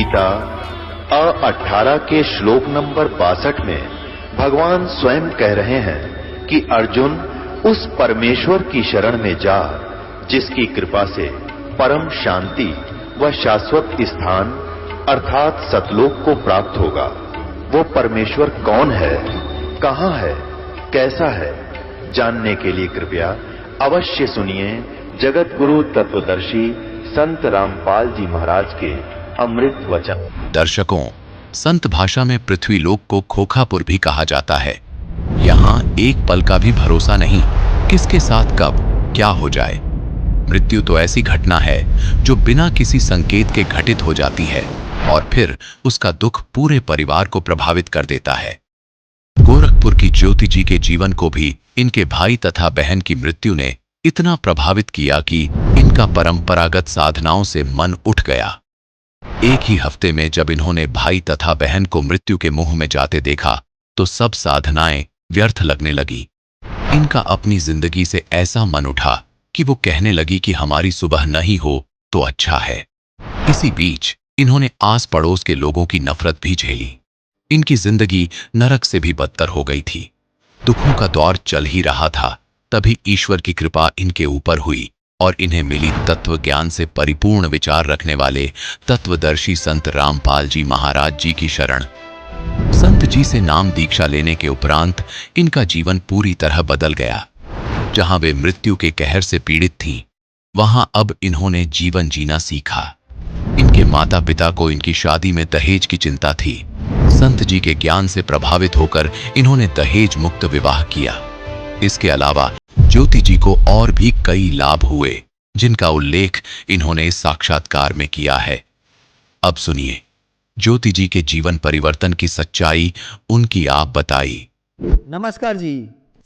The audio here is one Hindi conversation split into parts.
गीता 18 के श्लोक नंबर 62 में भगवान स्वयं कह रहे हैं कि अर्जुन उस परमेश्वर की शरण में जा जिसकी कृपा से परम शांति व शाश्वत स्थान अर्थात सतलोक को प्राप्त होगा। वो परमेश्वर कौन है, कहां है, कैसा है, जानने के लिए कृपया अवश्य सुनिए जगत गुरु तत्वदर्शी संत रामपाल जी महाराज के अमृत वचन। दर्शकों, संत भाषा में पृथ्वीलोक को खोखापुर भी कहा जाता है। यहाँ एक पल का भी भरोसा नहीं किसके साथ कब क्या हो जाए। मृत्यु तो ऐसी घटना है जो बिना किसी संकेत के घटित हो जाती है और फिर उसका दुख पूरे परिवार को प्रभावित कर देता है। गोरखपुर की ज्योति जी के जीवन को भी इनके भाई तथा बहन की मृत्यु ने इतना प्रभावित किया कि इनका परंपरागत साधनाओं से मन उठ गया। एक ही हफ्ते में जब इन्होंने भाई तथा बहन को मृत्यु के मुंह में जाते देखा तो सब साधनाएं व्यर्थ लगने लगी। इनका अपनी जिंदगी से ऐसा मन उठा कि वो कहने लगी कि हमारी सुबह नहीं हो तो अच्छा है। इसी बीच इन्होंने आस पड़ोस के लोगों की नफरत भी झेली। इनकी जिंदगी नरक से भी बदतर हो गई थी। दुखों का दौर चल ही रहा था, तभी ईश्वर की कृपा इनके ऊपर हुई और इन्हें मिली तत्व ज्ञान से परिपूर्ण विचार रखने वाले तत्वदर्शी संत रामपाल जी महाराज जी की शरण। संत जी से नाम दीक्षा लेने के उपरांत इनका जीवन पूरी तरह बदल गया। जहां वे मृत्यु के कहर से पीड़ित थीं, वहां अब इन्होंने जीवन जीना सीखा। इनके माता पिता को इनकी शादी में दहेज की चिंता थी। संत जी के ज्ञान से प्रभावित होकर इन्होंने दहेज मुक्त विवाह किया। इसके अलावा ज्योति जी को और भी कई लाभ हुए जिनका उल्लेख इन्होंने इस साक्षात्कार में किया है। अब सुनिए ज्योति जी के जीवन परिवर्तन की सच्चाई उनकी आप बताई। नमस्कार जी।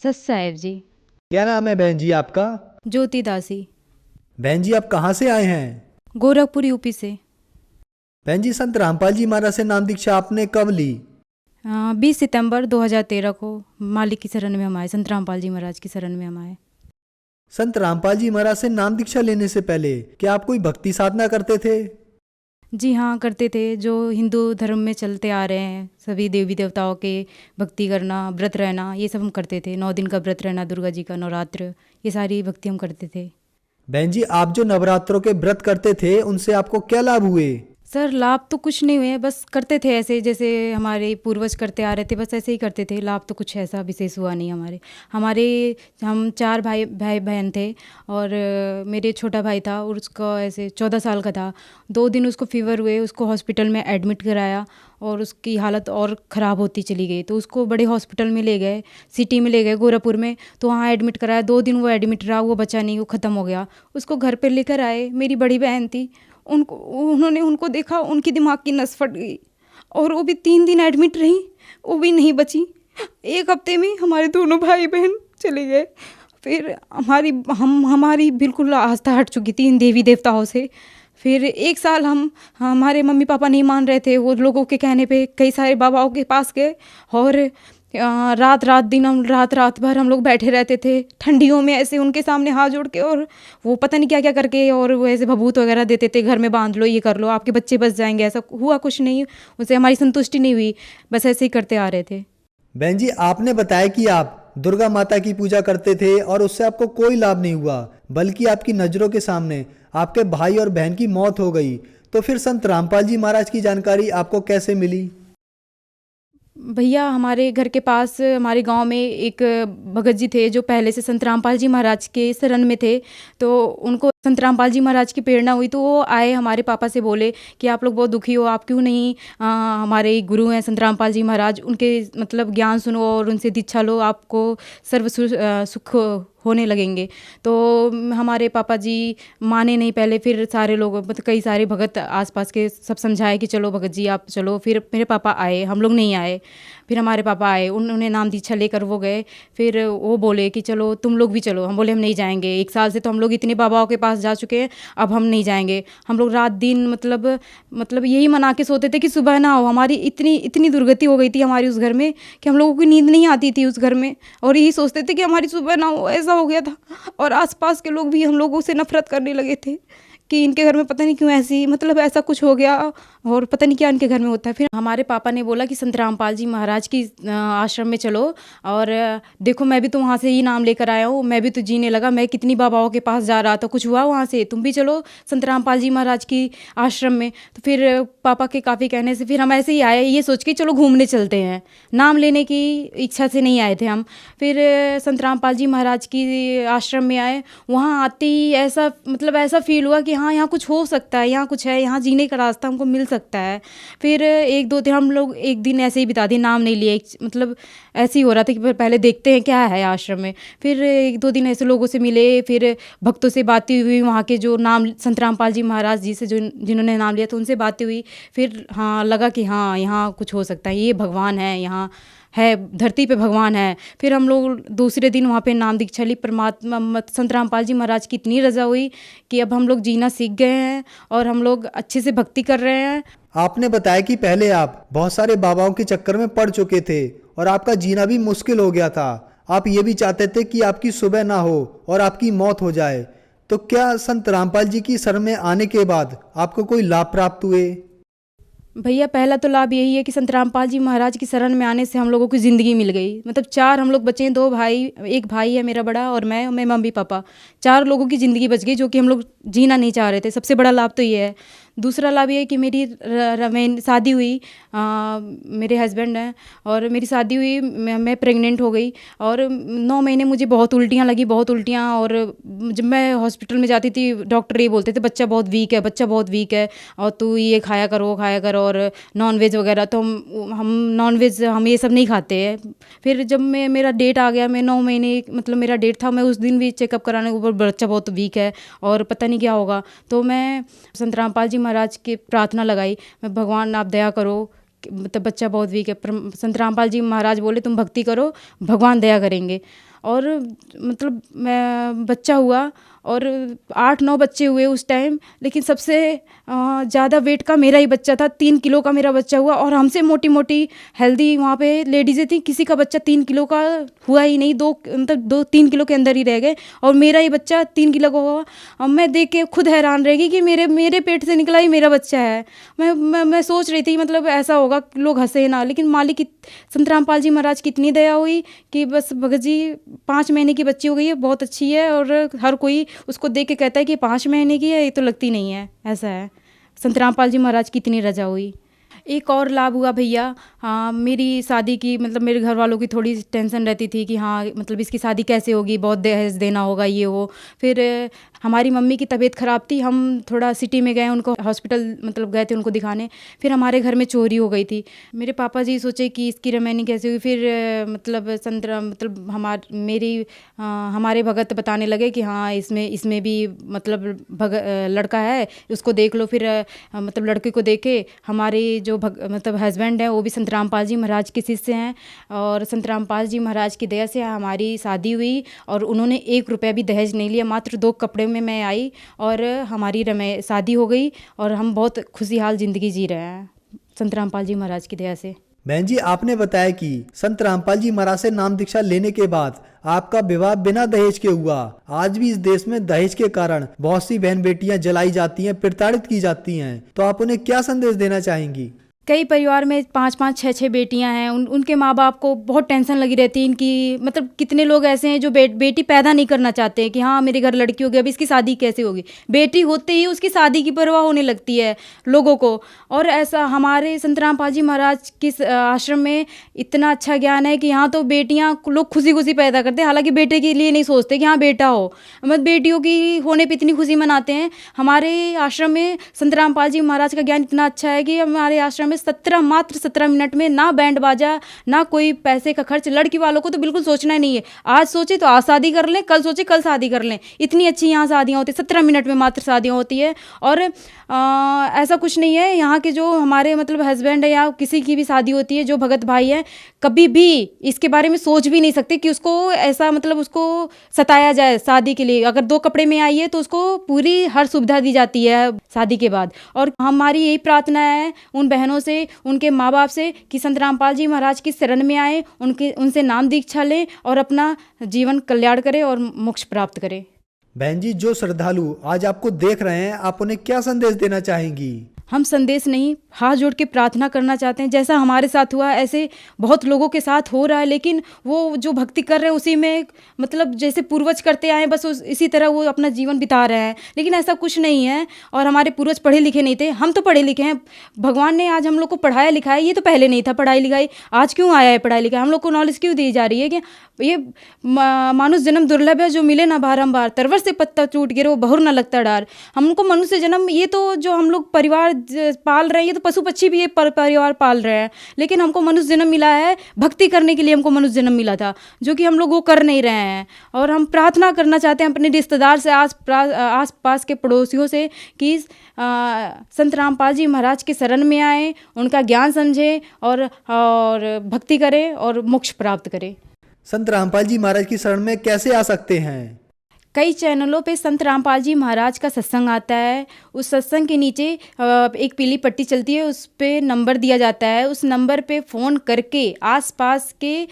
सत साहेब जी। क्या नाम है बहन जी आपका? ज्योति दासी। बहन जी आप कहाँ से आए हैं? गोरखपुर यूपी से। बहन जी संत रामपाल जी महाराज से नाम दीक्षा आपने कब ली? 20 सितंबर 2013 को मालिक की शरण में हम आए, संत रामपाल जी महाराज की शरण में हम आए। संत रामपाल जी महाराज से नाम दीक्षा लेने से पहले क्या आप कोई भक्ति साधना करते थे? जी हाँ, करते थे। जो हिंदू धर्म में चलते आ रहे हैं, सभी देवी देवताओं के भक्ति करना, व्रत रहना, ये सब हम करते थे। 9 दिन का व्रत रहना, दुर्गा जी का नवरात्र, ये सारी भक्ति हम करते थे। बहन जी आप जो नवरात्रों के व्रत करते थे उनसे आपको क्या लाभ हुए? सर लाभ तो कुछ नहीं हुए, बस करते थे ऐसे जैसे हमारे पूर्वज करते आ रहे थे, बस ऐसे ही करते थे। लाभ तो कुछ ऐसा विशेष हुआ नहीं हम 4 भाई बहन थे और मेरे छोटा भाई था और उसका ऐसे 14 साल का था। 2 दिन उसको फीवर हुए, उसको हॉस्पिटल में एडमिट कराया और उसकी हालत और ख़राब होती चली गई। तो उसको बड़े हॉस्पिटल में ले गए, सिटी में ले गए गोरखपुर में, तो वहाँ एडमिट कराया। 2 दिन वो एडमिट रहा, वो बचा नहीं, वो ख़त्म हो गया। उसको घर पर लेकर आए, मेरी बड़ी बहन थी, उनको देखा, उनकी दिमाग की नस फट गई और वो भी 3 दिन एडमिट रही, वो भी नहीं बची। 1 हफ्ते में हमारे दोनों भाई बहन चले गए। फिर हमारी बिल्कुल आस्था हट चुकी थी इन देवी देवताओं से। फिर 1 साल हमारे मम्मी पापा नहीं मान रहे थे, वो लोगों के कहने पे कई सारे बाबाओं के पास गए और रात भर हम लोग बैठे रहते थे ठंडियों में ऐसे उनके सामने हाथ जोड़ के, और वो पता नहीं क्या क्या करके, और वो ऐसे भभूत वगैरह देते थे, घर में बांध लो, ये कर लो, आपके बच्चे बच जाएंगे। ऐसा हुआ कुछ नहीं, उससे हमारी संतुष्टि नहीं हुई, बस ऐसे ही करते आ रहे थे। बहन जी आपने बताया कि आप दुर्गा माता की पूजा करते थे और उससे आपको कोई लाभ नहीं हुआ, बल्कि आपकी नज़रों के सामने आपके भाई और बहन की मौत हो गई। तो फिर संत रामपाल जी महाराज की जानकारी आपको कैसे मिली? भैया हमारे घर के पास हमारे गांव में एक भगत जी थे जो पहले से संत रामपाल जी महाराज के शरण में थे। तो उनको संत रामपाल जी महाराज की प्रेरणा हुई, तो वो आए हमारे पापा से, बोले कि आप लोग बहुत दुखी हो, आप क्यों नहीं हमारे गुरु हैं संत रामपाल जी महाराज, उनके मतलब ज्ञान सुनो और उनसे दीक्षा लो, आपको सर्व सुख होने लगेंगे। तो हमारे पापा जी माने नहीं पहले, फिर सारे लोग मतलब कई सारे भगत आसपास के सब समझाए कि चलो भगत जी आप चलो। फिर मेरे पापा आए, हम लोग नहीं आए। फिर हमारे पापा आए, उन्होंने नाम दीक्षा लेकर वो गए। फिर वो बोले कि चलो तुम लोग भी चलो। हम बोले हम नहीं जाएंगे, 1 साल से तो हम लोग इतने बाबाओं के पास जा चुके हैं, अब हम नहीं जाएंगे। हम लोग रात दिन मतलब यही मना के सोते थे कि सुबह ना हो। हमारी इतनी दुर्गति हो गई थी हमारी उस घर में कि हम लोगों की नींद नहीं आती थी उस घर में, और यही सोचते थे कि हमारी सुबह ना हो। ऐसा हो गया था, और आसपास के लोग भी हम लोगों से नफरत करने लगे थे कि इनके घर में पता नहीं क्यों ऐसी मतलब ऐसा कुछ हो गया। और पता नहीं क्या उनके घर में होता है। फिर हमारे पापा ने बोला कि संत रामपाल जी महाराज की आश्रम में चलो, और देखो मैं भी तो वहाँ से ही नाम लेकर आया हूँ, मैं भी तो जीने लगा, मैं कितनी बाबाओं के पास जा रहा था, कुछ हुआ वहाँ से, तुम भी चलो संत रामपाल जी महाराज की आश्रम में। तो फिर पापा के काफ़ी कहने से फिर हम ऐसे ही आए, ये सोच के चलो घूमने चलते हैं, नाम लेने की इच्छा से नहीं आए थे हम। फिर संत रामपाल जी महाराज की आश्रम में आए, वहाँ आते ही ऐसा मतलब ऐसा फील हुआ कि हाँ यहाँ कुछ हो सकता है, यहाँ कुछ है, यहाँ जीने का रास्ता हमको मिल सकता है। फिर एक दो दिन हम लोग एक दिन ऐसे ही बिता दिए, नाम नहीं लिए, मतलब ऐसे ही हो रहा था कि पहले देखते हैं क्या है आश्रम में। फिर एक दो दिन ऐसे लोगों से मिले, फिर भक्तों से बातें हुई, वहाँ के जो नाम संत रामपाल जी महाराज जी से जो जिन्होंने नाम लिया तो उनसे बातें हुई। फिर हाँ लगा कि हाँ यहाँ कुछ हो सकता है, ये भगवान है, यहाँ है, धरती पे भगवान है। फिर हम लोग दूसरे दिन वहाँ पे नाम दीक्षा ली। परमात्मा संत रामपाल जी महाराज की इतनी रज़ा हुई कि अब हम लोग जीना सीख गए हैं और हम लोग अच्छे से भक्ति कर रहे हैं। आपने बताया कि पहले आप बहुत सारे बाबाओं के चक्कर में पड़ चुके थे और आपका जीना भी मुश्किल हो गया था। आप ये भी चाहते थे कि आपकी सुबह ना हो और आपकी मौत हो जाए। तो क्या संत रामपाल जी की शरण में आने के बाद आपको कोई लाभ प्राप्त हुए? भैया पहला तो लाभ यही है कि संत रामपाल जी महाराज की शरण में आने से हम लोगों को ज़िंदगी मिल गई। मतलब 4 हम लोग बचे हैं, 2 भाई, एक भाई है मेरा बड़ा और मैं मम्मी पापा, 4 लोगों की ज़िंदगी बच गई जो कि हम लोग जीना नहीं चाह रहे थे। सबसे बड़ा लाभ तो ये है। दूसरा लाभ ये है कि मेरी शादी हुई, मेरे हस्बैंड हैं और मेरी शादी हुई, मैं प्रेग्नेंट हो गई और 9 महीने मुझे बहुत उल्टियाँ लगी, बहुत उल्टियाँ। और जब मैं हॉस्पिटल में जाती थी डॉक्टर ये बोलते थे बच्चा बहुत वीक है, बच्चा बहुत वीक है और तू ये खाया कर वो खाया कर, और नॉन वेज वगैरह। तो हम नॉन वेज हम ये सब नहीं खाते हैं। फिर जब मेरा डेट आ गया, मैं 9 महीने मतलब मेरा डेट था, मैं उस दिन भी चेकअप कराने के ऊपर बच्चा बहुत वीक है और पता नहीं क्या होगा। तो मैं संत रामपाल जी महाराज की प्रार्थना लगाई, मैं भगवान आप दया करो, मतलब बच्चा बहुत वीक है। संत रामपाल जी महाराज बोले तुम भक्ति करो, भगवान दया करेंगे। और मतलब मैं बच्चा हुआ और 8-9 बच्चे हुए उस टाइम, लेकिन सबसे ज़्यादा वेट का मेरा ही बच्चा था। 3 किलो का मेरा बच्चा हुआ और हमसे मोटी मोटी हेल्दी वहाँ पे लेडीज़ें थी, किसी का बच्चा 3 किलो का हुआ ही नहीं, 2-3 किलो के अंदर ही रह गए और मेरा ही बच्चा 3 किलो का हुआ। और मैं देख के खुद हैरान रह गई कि मेरे पेट से निकला ही मेरा बच्चा है। मैं सोच रही थी मतलब ऐसा होगा, लोग हंसे ना, लेकिन मालिक की संत रामपाल जी महाराज की इतनी दया हुई कि बस भगत जी 5 महीने की बच्ची हो गई है, बहुत अच्छी है और हर कोई उसको देख के कहता है कि 5 महीने की है, ये तो लगती नहीं है, ऐसा है। संत रामपाल जी महाराज की इतनी रजा हुई। एक और लाभ हुआ भैया, हाँ मेरी शादी की मतलब मेरे घर वालों की थोड़ी टेंशन रहती थी कि हाँ मतलब इसकी शादी कैसे होगी, बहुत दहेज देना होगा ये वो। फिर हमारी मम्मी की तबीयत ख़राब थी, हम थोड़ा सिटी में गए, उनको हॉस्पिटल मतलब गए थे उनको दिखाने। फिर हमारे घर में चोरी हो गई थी। मेरे पापा जी सोचे कि इसकी रिमेनिंग कैसे हुई। फिर मतलब हमारे भगत बताने लगे कि हाँ इसमें भी मतलब लड़का है, उसको देख लो। फिर मतलब लड़के को देखे, हमारे जो मतलब हस्बैंड है वो भी संत रामपाल जी महाराज के शिष्य हैं और संत रामपाल जी महाराज की दया से हमारी शादी हुई और उन्होंने 1 रुपया भी दहेज नहीं लिया। मात्र 2 कपड़े में मैं आई और हमारी शादी हो गई और हम बहुत खुशहाल ज़िंदगी जी रहे हैं संत रामपाल जी महाराज की दया से। बहन जी, आपने बताया कि संत रामपाल जी महाराज से नाम दीक्षा लेने के बाद आपका विवाह बिना दहेज के हुआ। आज भी इस देश में दहेज के कारण बहुत सी बहन बेटियां जलाई जाती हैं, प्रताड़ित की जाती हैं। तो आप उन्हें क्या संदेश देना चाहेंगी? कई परिवार में 5-5, 6-6 बेटियां हैं, उनके माँ बाप को बहुत टेंशन लगी रहती है इनकी। मतलब कितने लोग ऐसे हैं जो बेटी पैदा नहीं करना चाहते हैं कि हाँ मेरे घर लड़की हो गई, अब इसकी शादी कैसे होगी। बेटी होते ही उसकी शादी की परवाह होने लगती है लोगों को। और ऐसा हमारे संत रामपाल जी महाराज के आश्रम में इतना अच्छा ज्ञान है कि यहाँ तो बेटियाँ लोग खुशी खुशी पैदा करते हैं, हालांकि बेटे के लिए नहीं सोचते कि हाँ बेटा हो, मतलब बेटियों की होने पर इतनी खुशी मनाते हैं। हमारे आश्रम में संत रामपाल जी महाराज का ज्ञान इतना अच्छा है कि हमारे आश्रम मात्र 17 मिनट में ना बैंड बाजा ना कोई पैसे का खर्च। लड़की वालों को तो बिल्कुल सोचना ही नहीं है, आज सोचे तो आज शादी कर लें, कल सोचे कल शादी कर लें। इतनी अच्छी यहाँ शादियाँ होती है, 17 मिनट में मात्र शादियाँ होती है। और ऐसा कुछ नहीं है, यहाँ के जो हमारे मतलब हस्बैंड है या किसी की भी शादी होती है, जो भगत भाई है कभी भी इसके बारे में सोच भी नहीं सकते कि उसको ऐसा मतलब उसको सताया जाए शादी के लिए। अगर 2 कपड़े में आई है तो उसको पूरी हर सुविधा दी जाती है शादी के बाद। और हमारी यही प्रार्थना है उन बहनों से, उनके माँ बाप से कि संत रामपाल जी महाराज की शरण में आए, उनसे नाम दीक्षा लें और अपना जीवन कल्याण करें और मोक्ष प्राप्त करें। बहन जी, जो श्रद्धालु आज आपको देख रहे हैं, आप उन्हें क्या संदेश देना चाहेंगी? हम संदेश नहीं, हाथ जोड़ के प्रार्थना करना चाहते हैं। जैसा हमारे साथ हुआ ऐसे बहुत लोगों के साथ हो रहा है, लेकिन वो जो भक्ति कर रहे हैं उसी में, मतलब जैसे पूर्वज करते आए बस इसी तरह वो अपना जीवन बिता रहे हैं। लेकिन ऐसा कुछ नहीं है। और हमारे पूर्वज पढ़े लिखे नहीं थे, हम तो पढ़े लिखे हैं। भगवान ने आज हम लोग को पढ़ाया लिखाया, ये तो पहले नहीं था पढ़ाई लिखाई। आज क्यों आया है पढ़ाई लिखाई? हम लोग को नॉलेज क्यों दी जा रही है कि ये मानुष जन्म दुर्लभ है, जो मिले ना बारंबार। तरवर से पत्ता टूट गिरे वो बहुर ना लगता डार। हमको मनुष्य जन्म, ये तो जो हम लोग परिवार पाल रहे हैं, ये तो पशु पक्षी भी ये परिवार पाल रहे हैं, लेकिन हमको मनुष्य जन्म मिला है भक्ति करने के लिए। हमको मनुष्य जन्म मिला था, जो कि हम लोग वो कर नहीं रहे हैं। और हम प्रार्थना करना चाहते हैं अपने रिश्तेदार से, आस पास के पड़ोसियों से, कि संत रामपाल जी महाराज के शरण में आए, उनका ज्ञान समझें और भक्ति करें और मोक्ष प्राप्त करें। संत रामपाल जी महाराज की शरण में कैसे आ सकते हैं? कई चैनलों पे संत रामपाल जी महाराज का सत्संग आता है। उस सत्संग के नीचे एक पीली पट्टी चलती है, उस पे नंबर दिया जाता है। उस नंबर पे फ़ोन करके आसपास के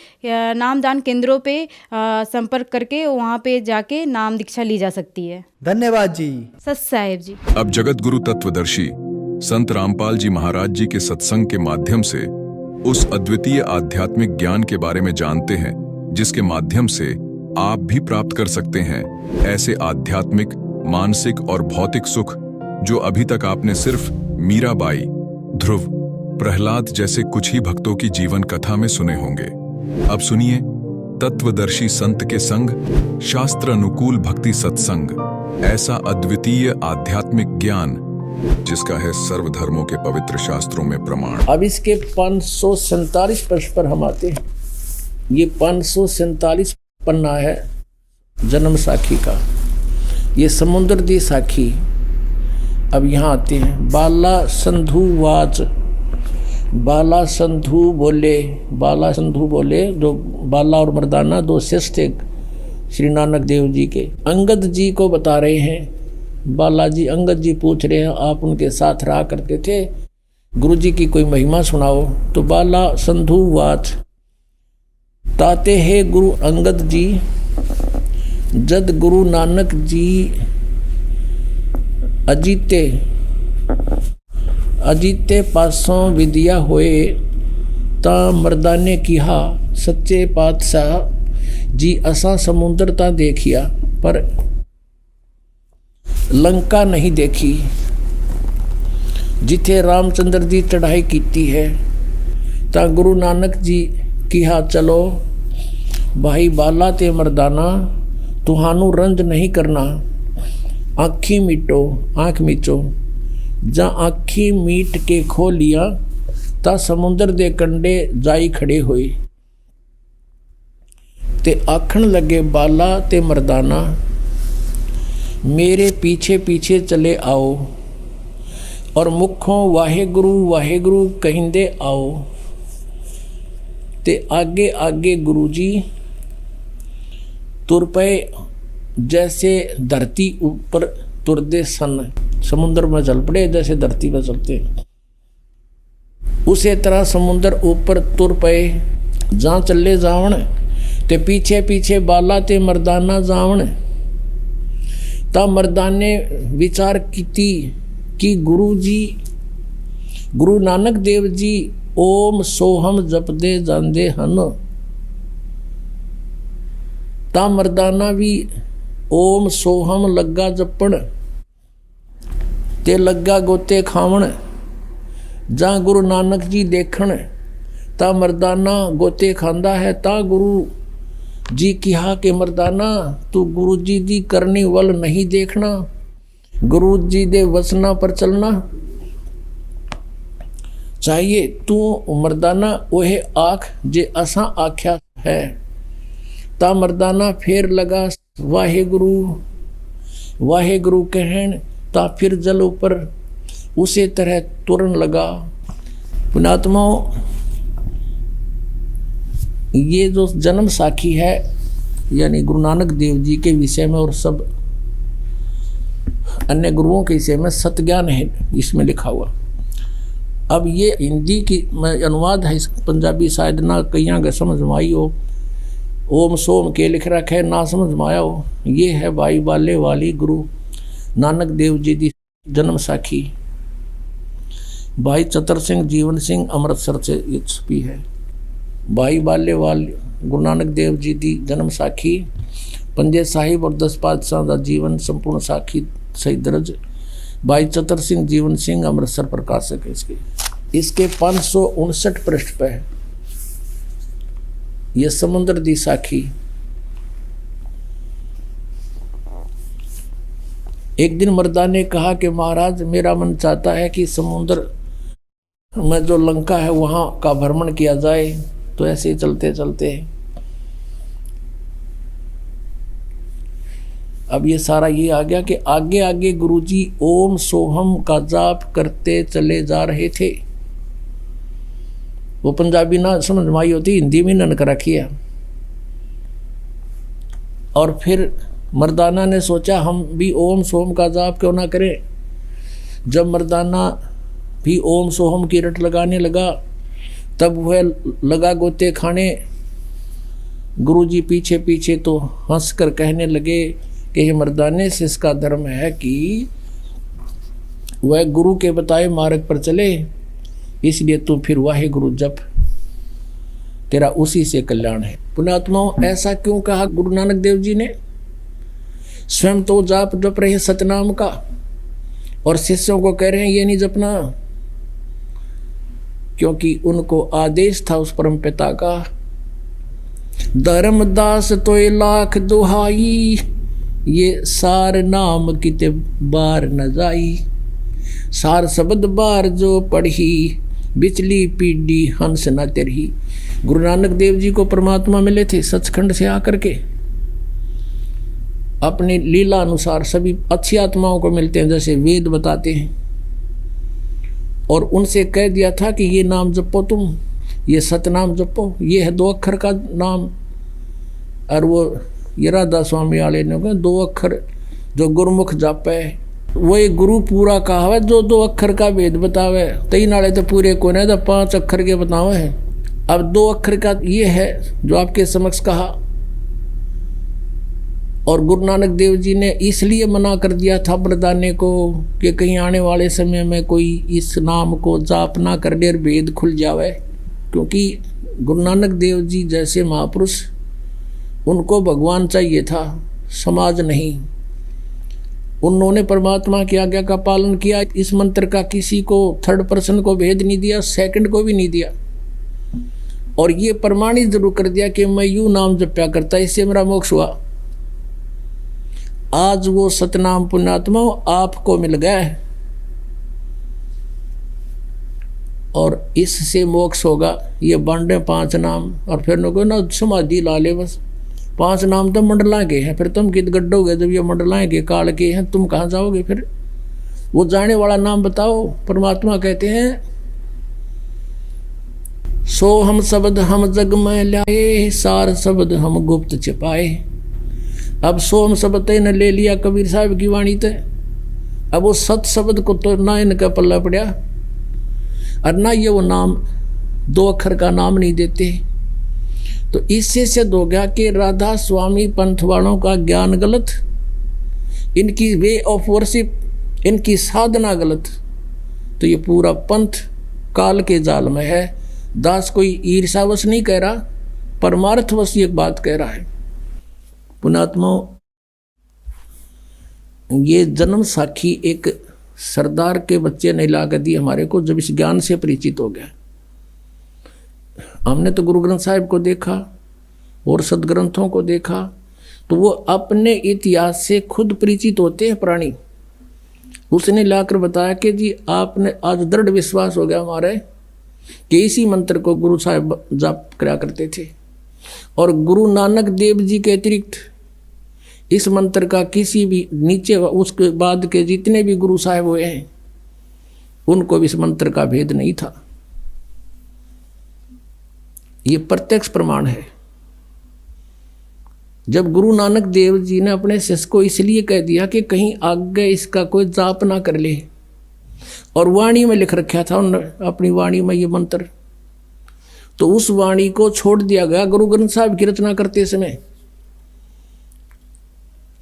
नामदान केंद्रों पे संपर्क करके वहाँ पे जाके नाम दीक्षा ली जा सकती है। धन्यवाद जी। सत साहेब जी। अब जगत गुरु तत्वदर्शी संत रामपाल जी महाराज जी के सत्संग के माध्यम से उस अद्वितीय आध्यात्मिक ज्ञान के बारे में जानते हैं, जिसके माध्यम से आप भी प्राप्त कर सकते हैं ऐसे आध्यात्मिक, मानसिक और भौतिक सुख जो अभी तक आपने सिर्फ मीराबाई, ध्रुव, प्रहलाद जैसे कुछ ही भक्तों की जीवन कथा में सुने होंगे। अब सुनिए तत्वदर्शी संत के संग शास्त्र अनुकूल भक्ति सत्संग, ऐसा अद्वितीय आध्यात्मिक ज्ञान जिसका है सर्वधर्मों के पवित्र शास्त्रों में प्रमाण। अब इसके 547 पृष्ठ पर हम आते हैं। ये 547 पन्ना है जन्म साखी का, ये समुद्र दी साखी। अब यहाँ आते हैं। बाला संधु वाच, बाला संधु बोले जो बाला और मर्दाना दो शिष्य थे श्री नानक देव जी के, अंगद जी को बता रहे हैं। बालाजी अंगद जी पूछ रहे हैं, आप उनके साथ रहा करते थे, गुरु जी की कोई महिमा सुनाओ। तो बाला संधु वाच, ताते है गुरु अंगद जी, जद गुरु नानक जी अजीते पासों विद्या होए, ता मर्दाने किहा सच्चे पातशाह जी असा समुद्र ता देखिया, पर लंका नहीं देखी, जिथे रामचंद्र जी चढ़ाई कीती है। ता गुरु नानक जी किहा चलो भाई बाला ते मर्दाना, तुहानू रंज नहीं करना, आँखी मीटो, आँख मीचो। जा आँखी मीट के खो लिया, ता समुद्र दे कंडे जाई खड़े होए, ते आखण लगे बाला ते मर्दाना, मेरे पीछे पीछे चले आओ, और मुखों वाहेगुरु वाहेगुरु कहिंदे आओ। ते आगे आगे गुरुजी तुर पे, जैसे धरती ऊपर तुरदे सन, समुद्र में चल पड़े जैसे धरती में चलते, उसी तरह समुद्र ऊपर तुर पे। जहाँ चले जावण, ते पीछे पीछे बाला ते मर्दाना जावण। ता मर्दाने विचार कीती कि गुरु नानक देव जी ओम सोहम जपदे जांदे हन। ता मर्दाना भी ओम सोहम लगा जपण, ते लगा गोते खावण। जा गुरु नानक जी देखण, ता मर्दाना गोते खांदा है। ता गुरु जी कहा कि मर्दाना तू गुरु जी दी करनी वल नहीं देखना, गुरु जी दे वचना पर चलना चाहिए। तू मर्दाना ओहे आख जे असा आख्या है। ता मर्दाना फेर लगा वाहेगुरु वाहेगुरु कहन। ता फिर जल ऊपर उसी तरह तुरन लगा। पुणात्मा, ये जो जन्म साखी है यानी गुरु नानक देव जी के विषय में और सब अन्य गुरुओं के विषय में सत्ज्ञान है इसमें लिखा हुआ। अब ये हिंदी की अनुवाद है, पंजाबी शायद ना कईयां के समझ में आई हो, ओम सोम के लिख रखा है ना समझ में आया हो। ये है भाई बाले वाली गुरु नानक देव जी की जन्म साखी। भाई चतर सिंह जीवन सिंह अमृतसर से ये छपी है। भाई बालेवाल गुरु नानक देव जी की जन्म साखी, पंजे साहिब और 10 पातशाह का जीवन संपूर्ण साखी सही दर्ज। भाई चतर सिंह जीवन सिंह अमृतसर प्रकाशक है इसके 559 पृष्ठ पे है। ये समुद्र दी साखी। एक दिन मर्दा ने कहा कि महाराज मेरा मन चाहता है कि समुद्र में जो लंका है वहां का भ्रमण किया जाए। तो ऐसे ही चलते चलते अब ये सारा ये आ गया कि आगे आगे गुरुजी ओम सोहम का जाप करते चले जा रहे थे। वो पंजाबी ना समझ में आई होती, हिंदी में ननक रखी है। और फिर मर्दाना ने सोचा हम भी ओम सोहम का जाप क्यों ना करें। जब मर्दाना भी ओम सोहम की रट लगाने लगा तब वह लगा गोते खाने। गुरुजी पीछे पीछे तो हंसकर कहने लगे कि ये मर्दाने से इसका धर्म है कि वह गुरु के बताए मार्ग पर चले, इसलिए तू फिर वाहे गुरु जप, तेरा उसी से कल्याण है। पुण्यात्माओं ऐसा क्यों कहा गुरु नानक देव जी ने? स्वयं तो जाप जप रहे सतनाम का और शिष्यों को कह रहे हैं ये नहीं जपना, क्योंकि उनको आदेश था उस परम पिता का, धर्मदास तो लाख दुहाई, ये सार नाम किते बार न जाई, सार शब्द बार जो पढ़ी, बिचली पीढ़ी हंस न तेरही। गुरु नानक देव जी को परमात्मा मिले थे सचखंड से आकर के, अपने लीला अनुसार सभी अच्छी आत्माओं को मिलते हैं जैसे वेद बताते हैं। और उनसे कह दिया था कि ये नाम जपो तुम, ये सतनाम जपो, ये है 2 अक्षर का नाम। और वो ये राधा स्वामी वाले ने कहा 2 अक्षर जो गुरुमुख जापे वो एक गुरु पूरा कहा है जो 2 अक्षर का वेद बतावे। 3 नाले तो पूरे को नहीं तो 5 अक्षर के बतावे है। अब 2 अक्षर का ये है जो आपके समक्ष कहा। और गुरु नानक देव जी ने इसलिए मना कर दिया था मर्दाने को कि कहीं आने वाले समय में कोई इस नाम को जाप ना कर ले और वेद खुल जावे, क्योंकि गुरु नानक देव जी जैसे महापुरुष उनको भगवान चाहिए था, समाज नहीं। उन्होंने परमात्मा की आज्ञा का पालन किया। इस मंत्र का किसी को थर्ड पर्सन को भेद नहीं दिया, सेकंड को भी नहीं दिया। और ये प्रमाणित जरूर कर दिया कि मैं यूं नाम जप्या करता, इससे मेरा मोक्ष हुआ। आज वो सतनाम पुण्यात्मा आपको मिल गया है और इससे मोक्ष होगा। ये बांटे 5 नाम और फिर न ना समाधि ला ले, बस 5 नाम तो मंडला के हैं। फिर तुम कित गड्ढोगे जब ये मंडलाएं के काल के हैं, तुम कहाँ जाओगे? फिर वो जाने वाला नाम बताओ। परमात्मा कहते हैं सो हम शब्द हम जग में लाए, सार शब्द हम गुप्त छिपाए। अब सो हम शब्द ने ले लिया कबीर साहब की वाणी ते, अब वो सत शब्द को तो ना इनका पल्ला पड़ा और ना ये वो नाम 2 अक्षर का नाम नहीं देते। तो इससे सिद्ध हो गया कि राधा स्वामी पंथ वालों का ज्ञान गलत, इनकी वे ऑफ वर्शिप, इनकी साधना गलत। तो ये पूरा पंथ काल के जाल में है। दास कोई ईर्षावश नहीं कह रहा, परमार्थवश ये बात कह रहा है। पुण्यात्माओं ये जन्म साखी एक सरदार के बच्चे ने ला कर दी हमारे को, जब इस ज्ञान से परिचित हो गया। हमने तो गुरु ग्रंथ साहिब को देखा और सदग्रंथों को देखा, तो वो अपने इतिहास से खुद परिचित होते हैं प्राणी। उसने लाकर बताया कि जी आपने आज दृढ़ विश्वास हो गया हमारे कि इसी मंत्र को गुरु साहिब जाप करा करते थे। और गुरु नानक देव जी के अतिरिक्त इस मंत्र का किसी भी नीचे उसके बाद के जितने भी गुरु साहिब हुए हैं उनको भी इस मंत्र का भेद नहीं था। ये प्रत्यक्ष प्रमाण है। जब गुरु नानक देव जी ने अपने शिष्य को इसलिए कह दिया कि कहीं आगे इसका कोई जाप ना कर ले, और वाणी में लिख रखा था उन्होंने अपनी वाणी में ये मंत्र, तो उस वाणी को छोड़ दिया गया गुरु ग्रंथ साहिब की रचना करते समय।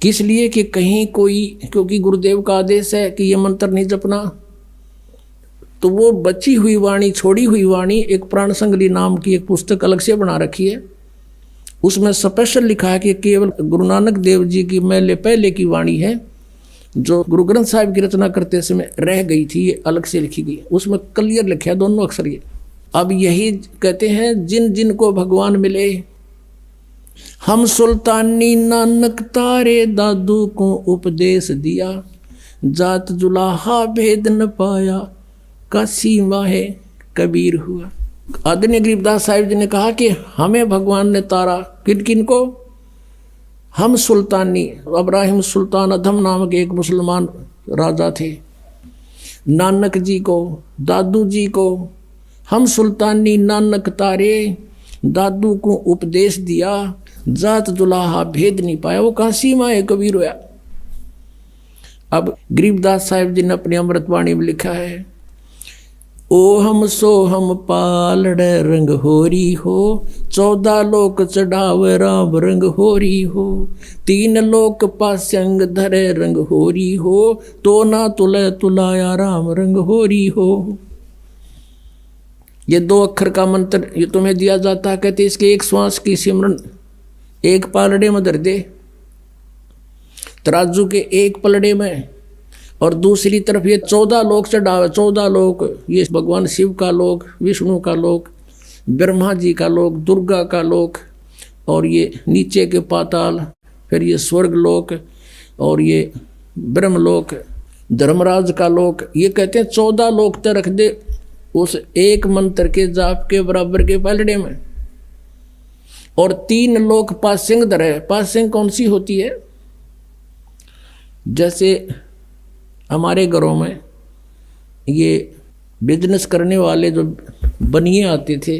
किस लिए कि कहीं कोई, क्योंकि गुरुदेव का आदेश है कि ये मंत्र नहीं जपना, तो वो बची हुई वाणी, छोड़ी हुई वाणी, एक प्राण संगली नाम की एक पुस्तक अलग से बना रखी है। उसमें स्पेशल लिखा है कि केवल गुरु नानक देव जी की मैले पहले की वाणी है, जो गुरु ग्रंथ साहिब की रचना करते समय रह गई थी, ये अलग से लिखी गई। उसमें क्लियर लिखा है दोनों अक्षर ये। अब यही कहते हैं, जिन जिन को भगवान मिले, हम सुल्तानी नानक तारे दादू को उपदेश दिया, जात जुलाहा भेद न पाया, काशी माहे कबीर हुआ। आदरणीय गरीबदास साहिब जी ने कहा कि हमें भगवान ने तारा, किन किन को? हम सुल्तानी, इब्राहिम सुल्तान अधम नामक एक मुसलमान राजा थे, नानक जी को, दादू जी को, हम सुल्तानी नानक तारे दादू को उपदेश दिया, जात जुलाहा भेद नहीं पाया, वो काशी माहे कबीर हुआ। अब गरीबदास साहिब जी ने अपनी अमृतवाणी में लिखा है, ओ हम सो हम पालड़ रंग होरी हो, 14 लोक चढ़ावे राम रंग होरी हो, 3 लोक पास्यंग धरे रंग होरी हो, तो ना तुले तुलाया राम रंग होरी हो। ये 2 अक्षर का मंत्र ये तुम्हें दिया जाता है। कहते इसके एक श्वास की सिमरन एक पालड़े में धर दे, तराजू के एक पलड़े में, और दूसरी तरफ ये 14 लोक चढ़ावे। 14 लोक, ये भगवान शिव का लोक, विष्णु का लोक, ब्रह्मा जी का लोक, दुर्गा का लोक, और ये नीचे के पाताल, फिर ये स्वर्ग लोक, और ये ब्रह्मलोक, धर्मराज का लोक। ये कहते हैं 14 लोक तक रख दे उस एक मंत्र के जाप के बराबर के पलड़े में। और 3 लोक पासिंग धर है। पासिंग कौन सी होती है? जैसे हमारे घरों में ये बिजनेस करने वाले जो बनिए आते थे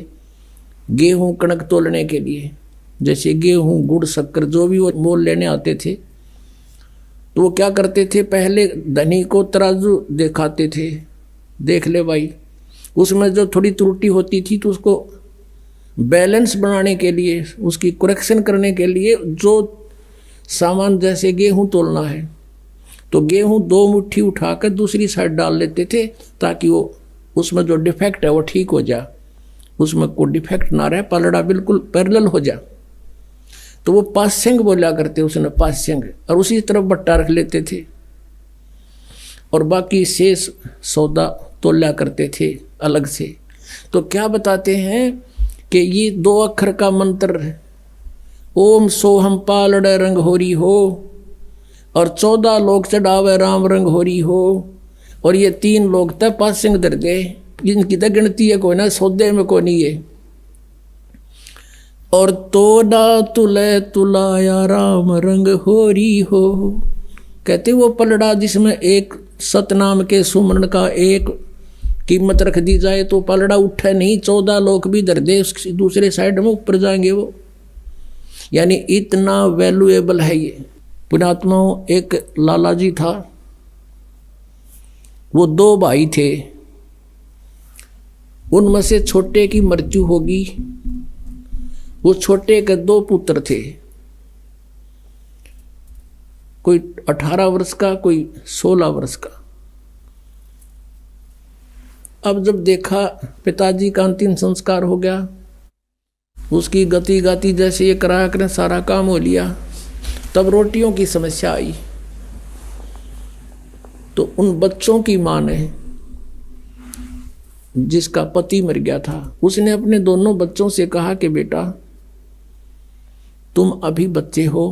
गेहूं कणक तोलने के लिए, जैसे गेहूं गुड़ शक्कर जो भी वो मोल लेने आते थे, तो वो क्या करते थे, पहले धनी को तराजू दिखाते थे, देख ले भाई, उसमें जो थोड़ी त्रुटि होती थी तो उसको बैलेंस बनाने के लिए, उसकी करेक्शन करने के लिए, जो सामान जैसे गेहूं तोलना है तो गेहूं 2 मुट्ठी उठाकर दूसरी साइड डाल लेते थे, ताकि वो उसमें जो डिफेक्ट है वो ठीक हो जाए, उसमें कोई डिफेक्ट ना रहे, पलड़ा बिल्कुल पैरेलल हो जाए। तो वो पास्यंग बोला करते, उसने पास्यंग, और उसी तरफ बट्टा रख लेते थे, और बाकी शेष सौदा तोला करते थे अलग से। तो क्या बताते हैं कि ये 2 अक्षर का मंत्र, ओम सोहम पालड़ रंग होरी हो, और 14 लोक चढ़ावे राम रंग होरी हो, और ये 3 लोग तक पासिंग धर दे, जिनकी तो गिनती है कोई ना, सौदे में कोई नहीं है। और तोड़ा तुले तुलाया राम रंग होरी हो। कहते वो पलड़ा जिसमें एक सतनाम के सुमरण का एक कीमत रख दी जाए तो पलड़ा उठे नहीं, 14 लोक भी धर दे, दूसरे साइड में ऊपर जाएंगे वो। यानी इतना वैल्यूएबल है ये। पुण्यात्माओं, एक लाला जी था, वो 2 भाई थे, उनमें से छोटे की मृत्यु होगी। वो छोटे के 2 पुत्र थे, कोई 18 वर्ष का, कोई 16 वर्ष का। अब जब देखा पिताजी का अंतिम संस्कार हो गया, उसकी गति गाती जैसे ये कराया करें सारा काम हो लिया, तब रोटियों की समस्या आई। तो उन बच्चों की मां ने, जिसका पति मर गया था, उसने अपने दोनों बच्चों से कहा कि बेटा तुम अभी बच्चे हो,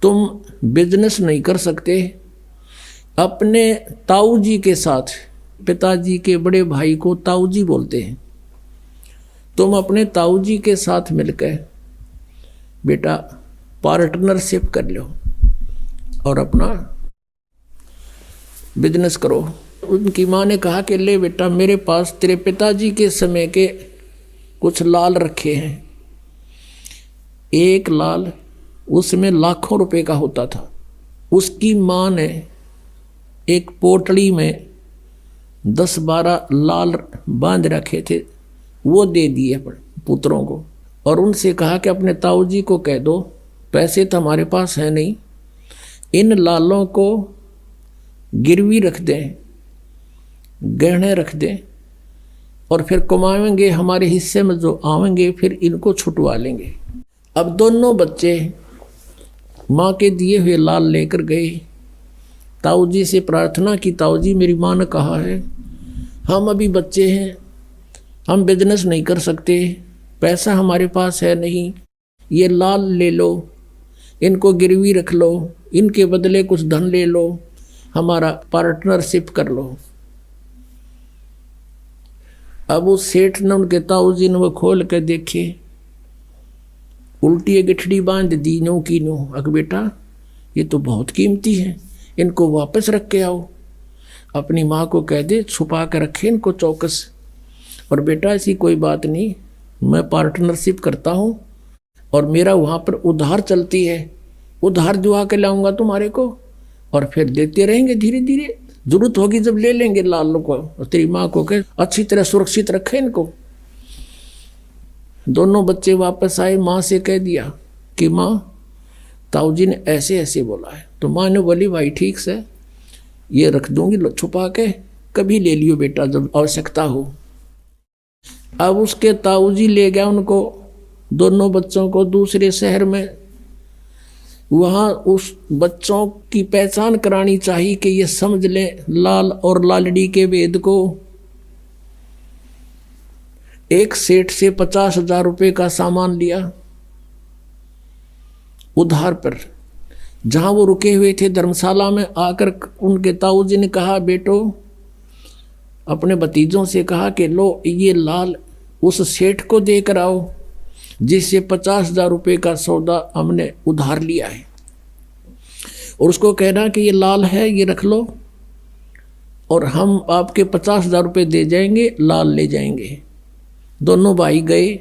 तुम बिजनेस नहीं कर सकते, अपने ताऊ जी के साथ, पिताजी के बड़े भाई को ताऊ जी बोलते हैं, तुम अपने ताऊ जी के साथ मिलकर बेटा पार्टनरशिप कर लो और अपना बिजनेस करो। उनकी माँ ने कहा कि ले बेटा, मेरे पास तेरे पिताजी के समय के कुछ लाल रखे हैं। एक लाल उसमें लाखों रुपए का होता था। उसकी माँ ने एक पोटली में 10-12 लाल बांध रखे थे, वो दे दिए पुत्रों को, और उनसे कहा कि अपने ताऊ जी को कह दो, पैसे तो हमारे पास है नहीं, इन लालों को गिरवी रख दें, गहने रख दें और फिर कमाएंगे, हमारे हिस्से में जो आवेंगे फिर इनको छुटवा लेंगे। अब दोनों बच्चे माँ के दिए हुए लाल लेकर गए। ताऊ जी से प्रार्थना की, ताऊ जी मेरी माँ ने कहा है हम अभी बच्चे हैं, हम बिजनेस नहीं कर सकते, पैसा हमारे पास है नहीं, ये लाल ले लो, इनको गिरवी रख लो, इनके बदले कुछ धन ले लो, हमारा पार्टनरशिप कर लो। अब उस सेठ ने, उनके ताऊ जी ने वो खोल कर देखे, उल्टी गिठड़ी बांध दी नो की नो। अक बेटा ये तो बहुत कीमती है, इनको वापस रख के आओ, अपनी माँ को कह दे छुपा कर रखे इनको चौकस। और बेटा ऐसी कोई बात नहीं, मैं पार्टनरशिप करता हूँ और मेरा वहाँ पर उधार चलती है, उधार जुआ के लाऊंगा तुम्हारे को और फिर देते रहेंगे धीरे धीरे, जरूरत होगी जब ले लेंगे लाल को। और तेरी माँ को कह अच्छी तरह सुरक्षित रखे इनको। दोनों बच्चे वापस आए, माँ से कह दिया कि माँ ताऊ जी ने ऐसे ऐसे बोला है। तो माँ ने बोली भाई ठीक से, ये रख दूंगी छुपा के, कभी ले लियो बेटा जब आवश्यकता हो। अब उसके ताऊ जी ले गया उनको, दोनों बच्चों को दूसरे शहर में। वहाँ उस बच्चों की पहचान करानी चाहिए कि ये समझ लें लाल और लालड़ी के वेद को। एक सेठ से 50,000 रुपये का सामान लिया उधार पर। जहाँ वो रुके हुए थे धर्मशाला में, आकर उनके ताऊ जी ने कहा बेटो, अपने भतीजों से कहा कि लो ये लाल उस सेठ को देकर आओ जिससे 50,000 रुपये का सौदा हमने उधार लिया है, और उसको कहना कि ये लाल है, ये रख लो और हम आपके 50,000 रुपये दे जाएंगे, लाल ले जाएंगे। दोनों भाई गए,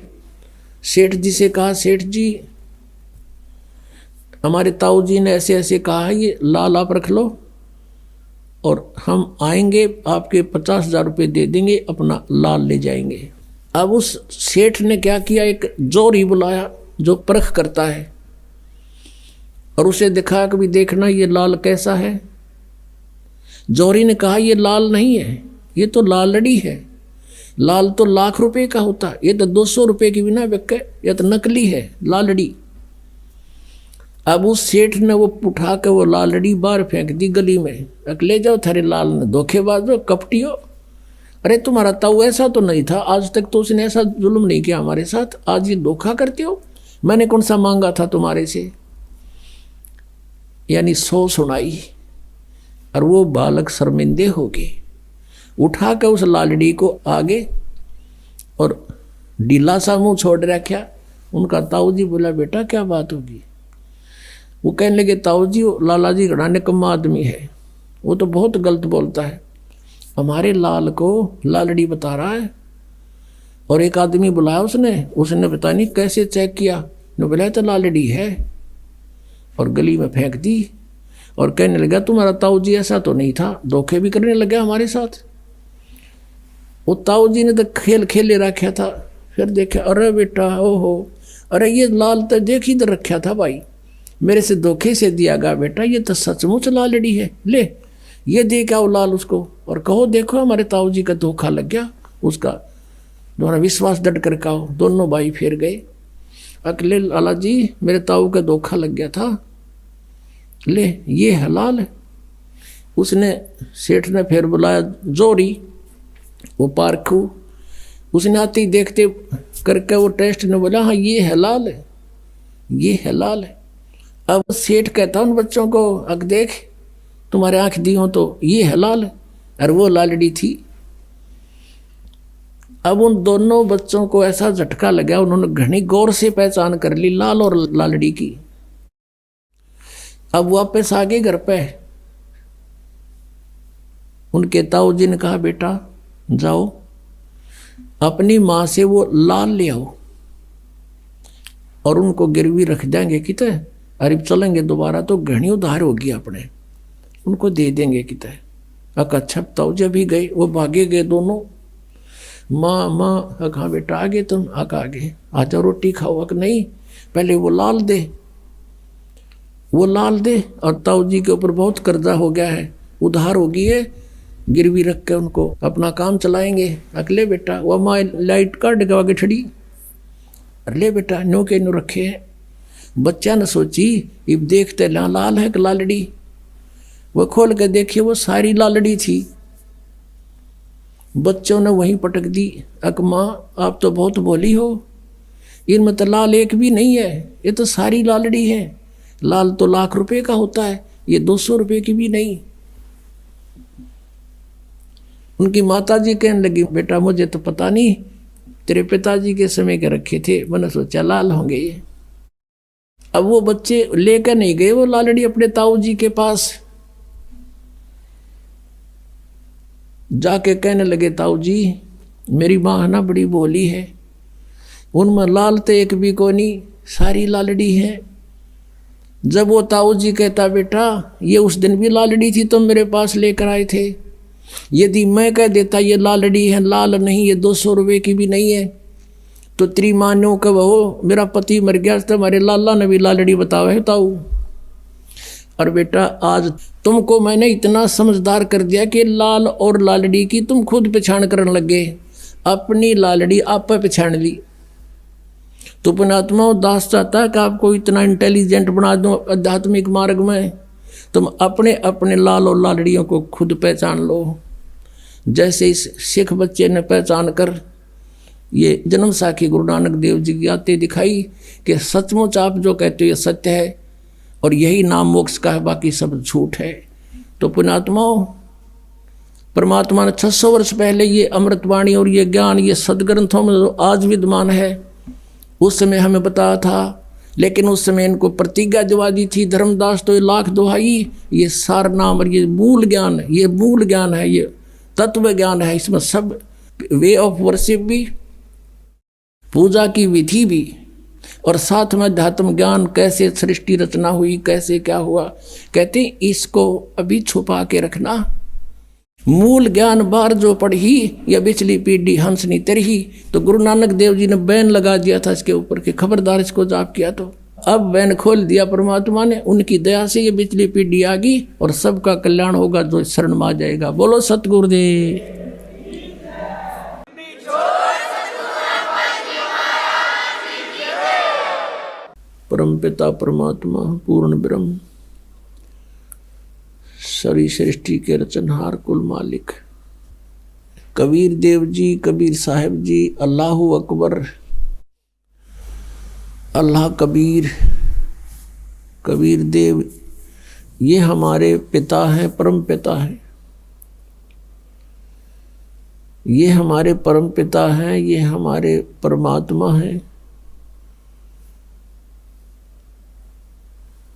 सेठ जी से कहा सेठ जी हमारे ताऊ जी ने ऐसे ऐसे कहा है, ये लाल आप रख लो और हम आएंगे आपके 50,000 रुपये दे देंगे, अपना लाल ले जाएंगे। अब उस सेठ ने क्या किया, एक जोरी बुलाया जो परख करता है और उसे दिखाया कि भी देखना ये लाल कैसा है। जोरी ने कहा ये लाल नहीं है, ये तो लालड़ी है, लाल तो लाख रुपए का होता है, ये तो 200 रुपये की बिना बिके, ये तो नकली है लालड़ी। अब उस सेठ ने वो उठा के वो लालड़ी बाहर फेंक दी गली में, ले जाओ थारे लाल ने, धोखेबाजो कपटियो, अरे तुम्हारा ताऊ ऐसा तो नहीं था, आज तक तो उसने ऐसा जुल्म नहीं किया हमारे साथ, आज ये धोखा करते हो, मैंने कौन सा मांगा था तुम्हारे से। यानी 100 सुनाई और वो बालक शर्मिंदे हो गए। उठा के उस लालड़ी को आगे और ढीला सा मुंह छोड़ रखा। उनका ताऊ जी बोला बेटा क्या बात होगी। वो कहने लगे ताऊ जी लाला जी घड़ा निकम्मा आदमी है, वो तो बहुत गलत बोलता है, हमारे लाल को लालड़ी बता रहा है। और एक आदमी बुलाया उसने पता नहीं कैसे चेक किया, ने बोला तो लालड़ी है, और गली में फेंक दी। और कहने लगा तुम्हारा ताऊ जी ऐसा तो नहीं था, धोखे भी करने लगा हमारे साथ। वो ताऊ जी ने तो खेल खेले रखा था, फिर देखा अरे बेटा ओहो, अरे ये लाल तो देख इधर रखा था भाई, मेरे से धोखे से दिया गया बेटा, ये तो सचमुच लालड़ी है, ले ये दे क्या वो लाल उसको और कहो देखो हमारे ताऊ जी का धोखा लग गया, उसका तुम्हारा विश्वास डट कर कहो। दोनों भाई फिर गए, अकेले लाला जी मेरे ताऊ का धोखा लग गया था, ले ये हलाल है। उसने सेठ ने फिर बुलाया जोरी, वो पारखू, उसने आते ही देखते करके वो टेस्ट ने बोला हाँ ये हलाल है, ये हलाल है। अब सेठ कहता उन बच्चों को अग देख तुम्हारे आंख दी हो तो ये हलाल है, और वो लालड़ी थी। अब उन दोनों बच्चों को ऐसा झटका लगा, उन्होंने घनी गौर से पहचान कर ली लाल और लालड़ी की। अब वापस आ गए घर पे। उनके ताऊ जी ने कहा बेटा जाओ अपनी माँ से वो लाल ले आओ और उनको गिरवी रख देंगे किते, अरे चलेंगे दोबारा तो घनी उधार होगी अपने, उनको दे देंगे किते। अच्छा ताऊ जी भी गए, वो भागे गए दोनों। माँ कहाँ बेटा आ गए तुम, आ गए, आ जाओ रोटी खाओ। अक नहीं पहले वो लाल दे, वो लाल दे। और ताऊ जी के ऊपर बहुत कर्जा हो गया है, उधार हो गई है, गिरवी रख के उनको अपना काम चलाएंगे। अगले बेटा वो माँ लाइट काट के आगे छड़ी, अरे बेटा नो के नो रखे हैं। बच्चा ने सोची इब देखते लाल है कि लालड़ी, वो खोल के देखिए वो सारी लालड़ी थी। बच्चों ने वहीं पटक दी, अक माँ आप तो बहुत भोली हो, इनमें तो लाल एक भी नहीं है, ये तो सारी लालड़ी है। लाल तो लाख रुपए का होता है, ये 200 रुपए की भी नहीं। उनकी माताजी कहने लगी बेटा मुझे तो पता नहीं, तेरे पिताजी के समय के रखे थे, मैंने सोचा लाल होंगे ये। अब वो बच्चे लेकर नहीं गए वो लालड़ी अपने ताऊ जी के पास, जाके कहने लगे ताऊ जी मेरी माँ ना बड़ी भोली है, उनमें लाल तो एक भी को नहीं, सारी लालड़ी है। जब वो ताऊ जी कहता बेटा ये उस दिन भी लालड़ी थी तुम मेरे पास लेकर आए थे, यदि मैं कह देता ये लालड़ी है, लाल नहीं ये 200 रुपए की भी नहीं है, तो तेरी माँ ने कब हो मेरा पति मर गया तो हमारे लाला ने भी लालड़ी बताओ है ताऊ। और बेटा आज तुमको मैंने इतना समझदार कर दिया कि लाल और लालड़ी की तुम खुद पहचान करने लगे, अपनी लालड़ी आप पहचान ली। तो पुण्यात्मा दास चाहता है कि आपको इतना इंटेलिजेंट बना दूं आध्यात्मिक मार्ग में, तुम अपने अपने लाल और लालड़ियों को खुद पहचान लो। जैसे इस सिख बच्चे ने पहचान कर ये जन्म साखी गुरु नानक देव जी की आते दिखाई कि सचमुच आप जो कहते हो ये सत्य है और यही नाम मोक्ष का है, बाकी सब झूठ है। तो पुण्यात्माओं परमात्मा ने 600 वर्ष पहले ये अमृतवाणी और ये ज्ञान ये सदग्रंथों में जो आज विद्यमान है उस समय हमें बताया था, लेकिन उस समय इनको प्रतिज्ञा दिवा दी थी धर्मदास तो ये लाख दुहाई, ये सार नाम और ये मूल ज्ञान, ये मूल ज्ञान है, ये तत्व ज्ञान है, इसमें सब वे ऑफ वर्शिप भी, पूजा की विधि भी, और साथ में अध्यात्म ज्ञान कैसे सृष्टि रचना हुई, कैसे क्या हुआ। कहते इसको अभी छुपा के रखना, मूल ज्ञान बार जो पढ़ी या बिचली पीढ़ी हंसनी तरही। तो गुरु नानक देव जी ने बैन लगा दिया था इसके ऊपर कि खबरदार इसको जाप किया तो, अब बैन खोल दिया परमात्मा ने, उनकी दया से ये बिचली पीढ़ी आ गई और सबका कल्याण होगा जो शरण में आ जाएगा। बोलो सतगुरुदेव। परम पिता परमात्मा पूर्ण ब्रह्म सारी सृष्टि के रचनहार कुल मालिक कबीर देव जी, कबीर साहिब जी, अल्लाहु अकबर, अल्लाह कबीर, कबीर देव, ये हमारे पिता हैं, परम पिता हैं, ये हमारे परम पिता हैं, ये हमारे परमात्मा हैं।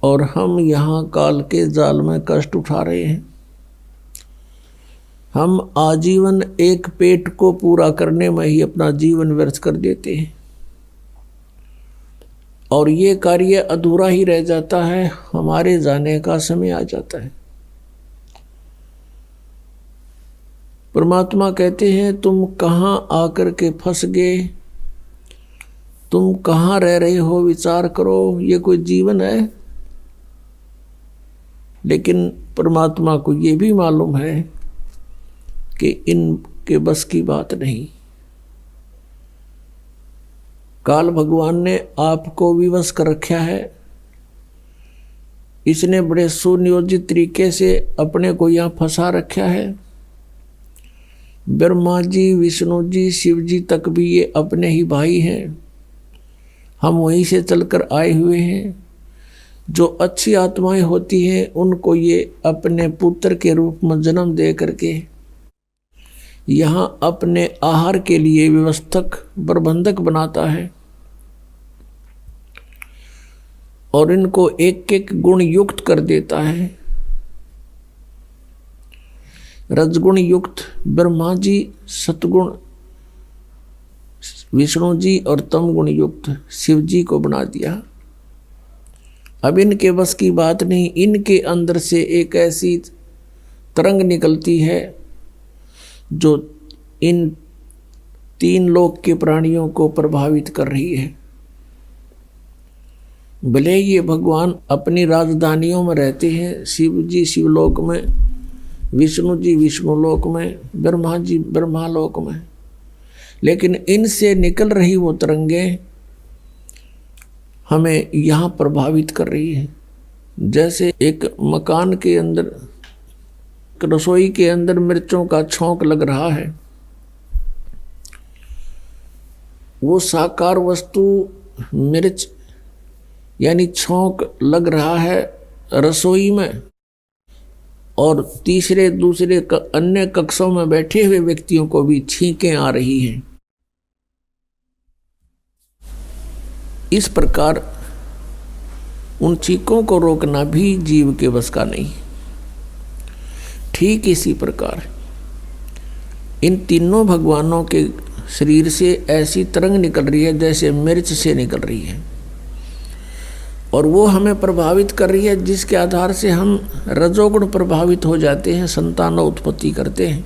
और हम यहाँ काल के जाल में कष्ट उठा रहे हैं। हम आजीवन एक पेट को पूरा करने में ही अपना जीवन व्यर्थ कर देते हैं और ये कार्य अधूरा ही रह जाता है, हमारे जाने का समय आ जाता है। परमात्मा कहते हैं तुम कहाँ आकर के फंस गए, तुम कहाँ रह रहे हो, विचार करो, ये कोई जीवन है। लेकिन परमात्मा को ये भी मालूम है कि इनके बस की बात नहीं। काल भगवान ने आपको विवश कर रखा है, इसने बड़े सुनियोजित तरीके से अपने को यहाँ फंसा रखा है। ब्रह्मा जी, विष्णु जी, शिव जी तक भी ये अपने ही भाई हैं, हम वहीं से चलकर आए हुए हैं। जो अच्छी आत्माएं होती हैं उनको ये अपने पुत्र के रूप में जन्म दे करके यहाँ अपने आहार के लिए व्यवस्थक प्रबंधक बनाता है और इनको एक एक गुण युक्त कर देता है। रजगुण युक्त ब्रह्मा जी, सतगुण विष्णु जी और तम गुण युक्त शिव जी को बना दिया। अब इनके बस की बात नहीं, इनके अंदर से एक ऐसी तरंग निकलती है जो इन 3 लोक के प्राणियों को प्रभावित कर रही है। भले ये भगवान अपनी राजधानियों में रहते हैं, शिव जी शिवलोक में, विष्णु जी विष्णु लोक में, ब्रह्मा जी ब्रह्मा लोक में। लेकिन इनसे निकल रही वो तरंगें हमें यहाँ प्रभावित कर रही है। जैसे एक मकान के अंदर, रसोई के अंदर मिर्चों का छौंक लग रहा है, वो साकार वस्तु मिर्च यानी छौंक लग रहा है रसोई में, और तीसरे दूसरे अन्य कक्षों में बैठे हुए व्यक्तियों को भी छींकें आ रही हैं। इस प्रकार उन छींकों को रोकना भी जीव के बस का नहीं। ठीक इसी प्रकार इन तीनों भगवानों के शरीर से ऐसी तरंग निकल रही है जैसे मिर्च से निकल रही है, और वो हमें प्रभावित कर रही है, जिसके आधार से हम रजोगुण प्रभावित हो जाते हैं, संतान उत्पत्ति करते हैं।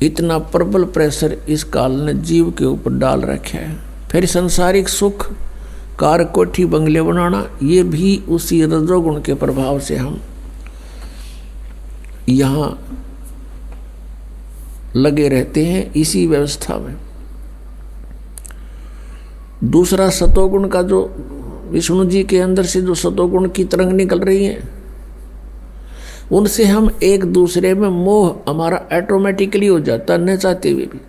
इतना प्रबल प्रेशर इस काल ने जीव के ऊपर डाल रखा है। फिर सांसारिक सुख, कार कोठी बंगले बनाना, ये भी उसी रजोगुण के प्रभाव से हम यहाँ लगे रहते हैं, इसी व्यवस्था में। दूसरा सतोगुण का जो विष्णु जी के अंदर से जो सतोगुण की तरंग निकल रही है, उनसे हम एक दूसरे में मोह हमारा ऑटोमेटिकली हो जाता है, न चाहते हुए भी,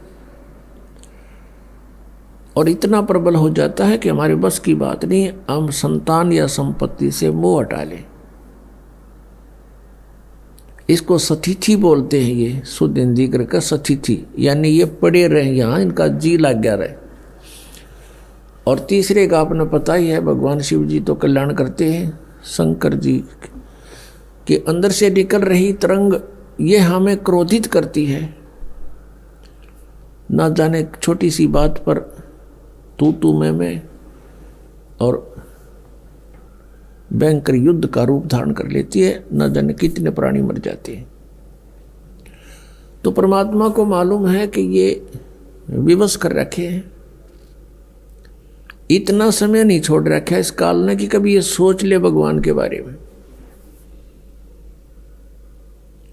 और इतना प्रबल हो जाता है कि हमारे बस की बात नहीं है, हम संतान या संपत्ति से मोह हटा लें। इसको सतिथि बोलते हैं, ये शुद्ध हिंदी का सतिथि, यानी ये पड़े रहे यहाँ, इनका जी लग गया रहे। और तीसरे का आपने पता ही है, भगवान शिव जी तो कल्याण करते हैं, शंकर जी के अंदर से निकल रही तरंग ये हमें क्रोधित करती है। ना जाने छोटी सी बात पर तू मैं और भयंकर युद्ध का रूप धारण कर लेती है, न जाने कितने प्राणी मर जाते हैं। तो परमात्मा को मालूम है कि ये विवश कर रखे हैं, इतना समय नहीं छोड़ रखा है इस काल ने कि कभी ये सोच ले भगवान के बारे में।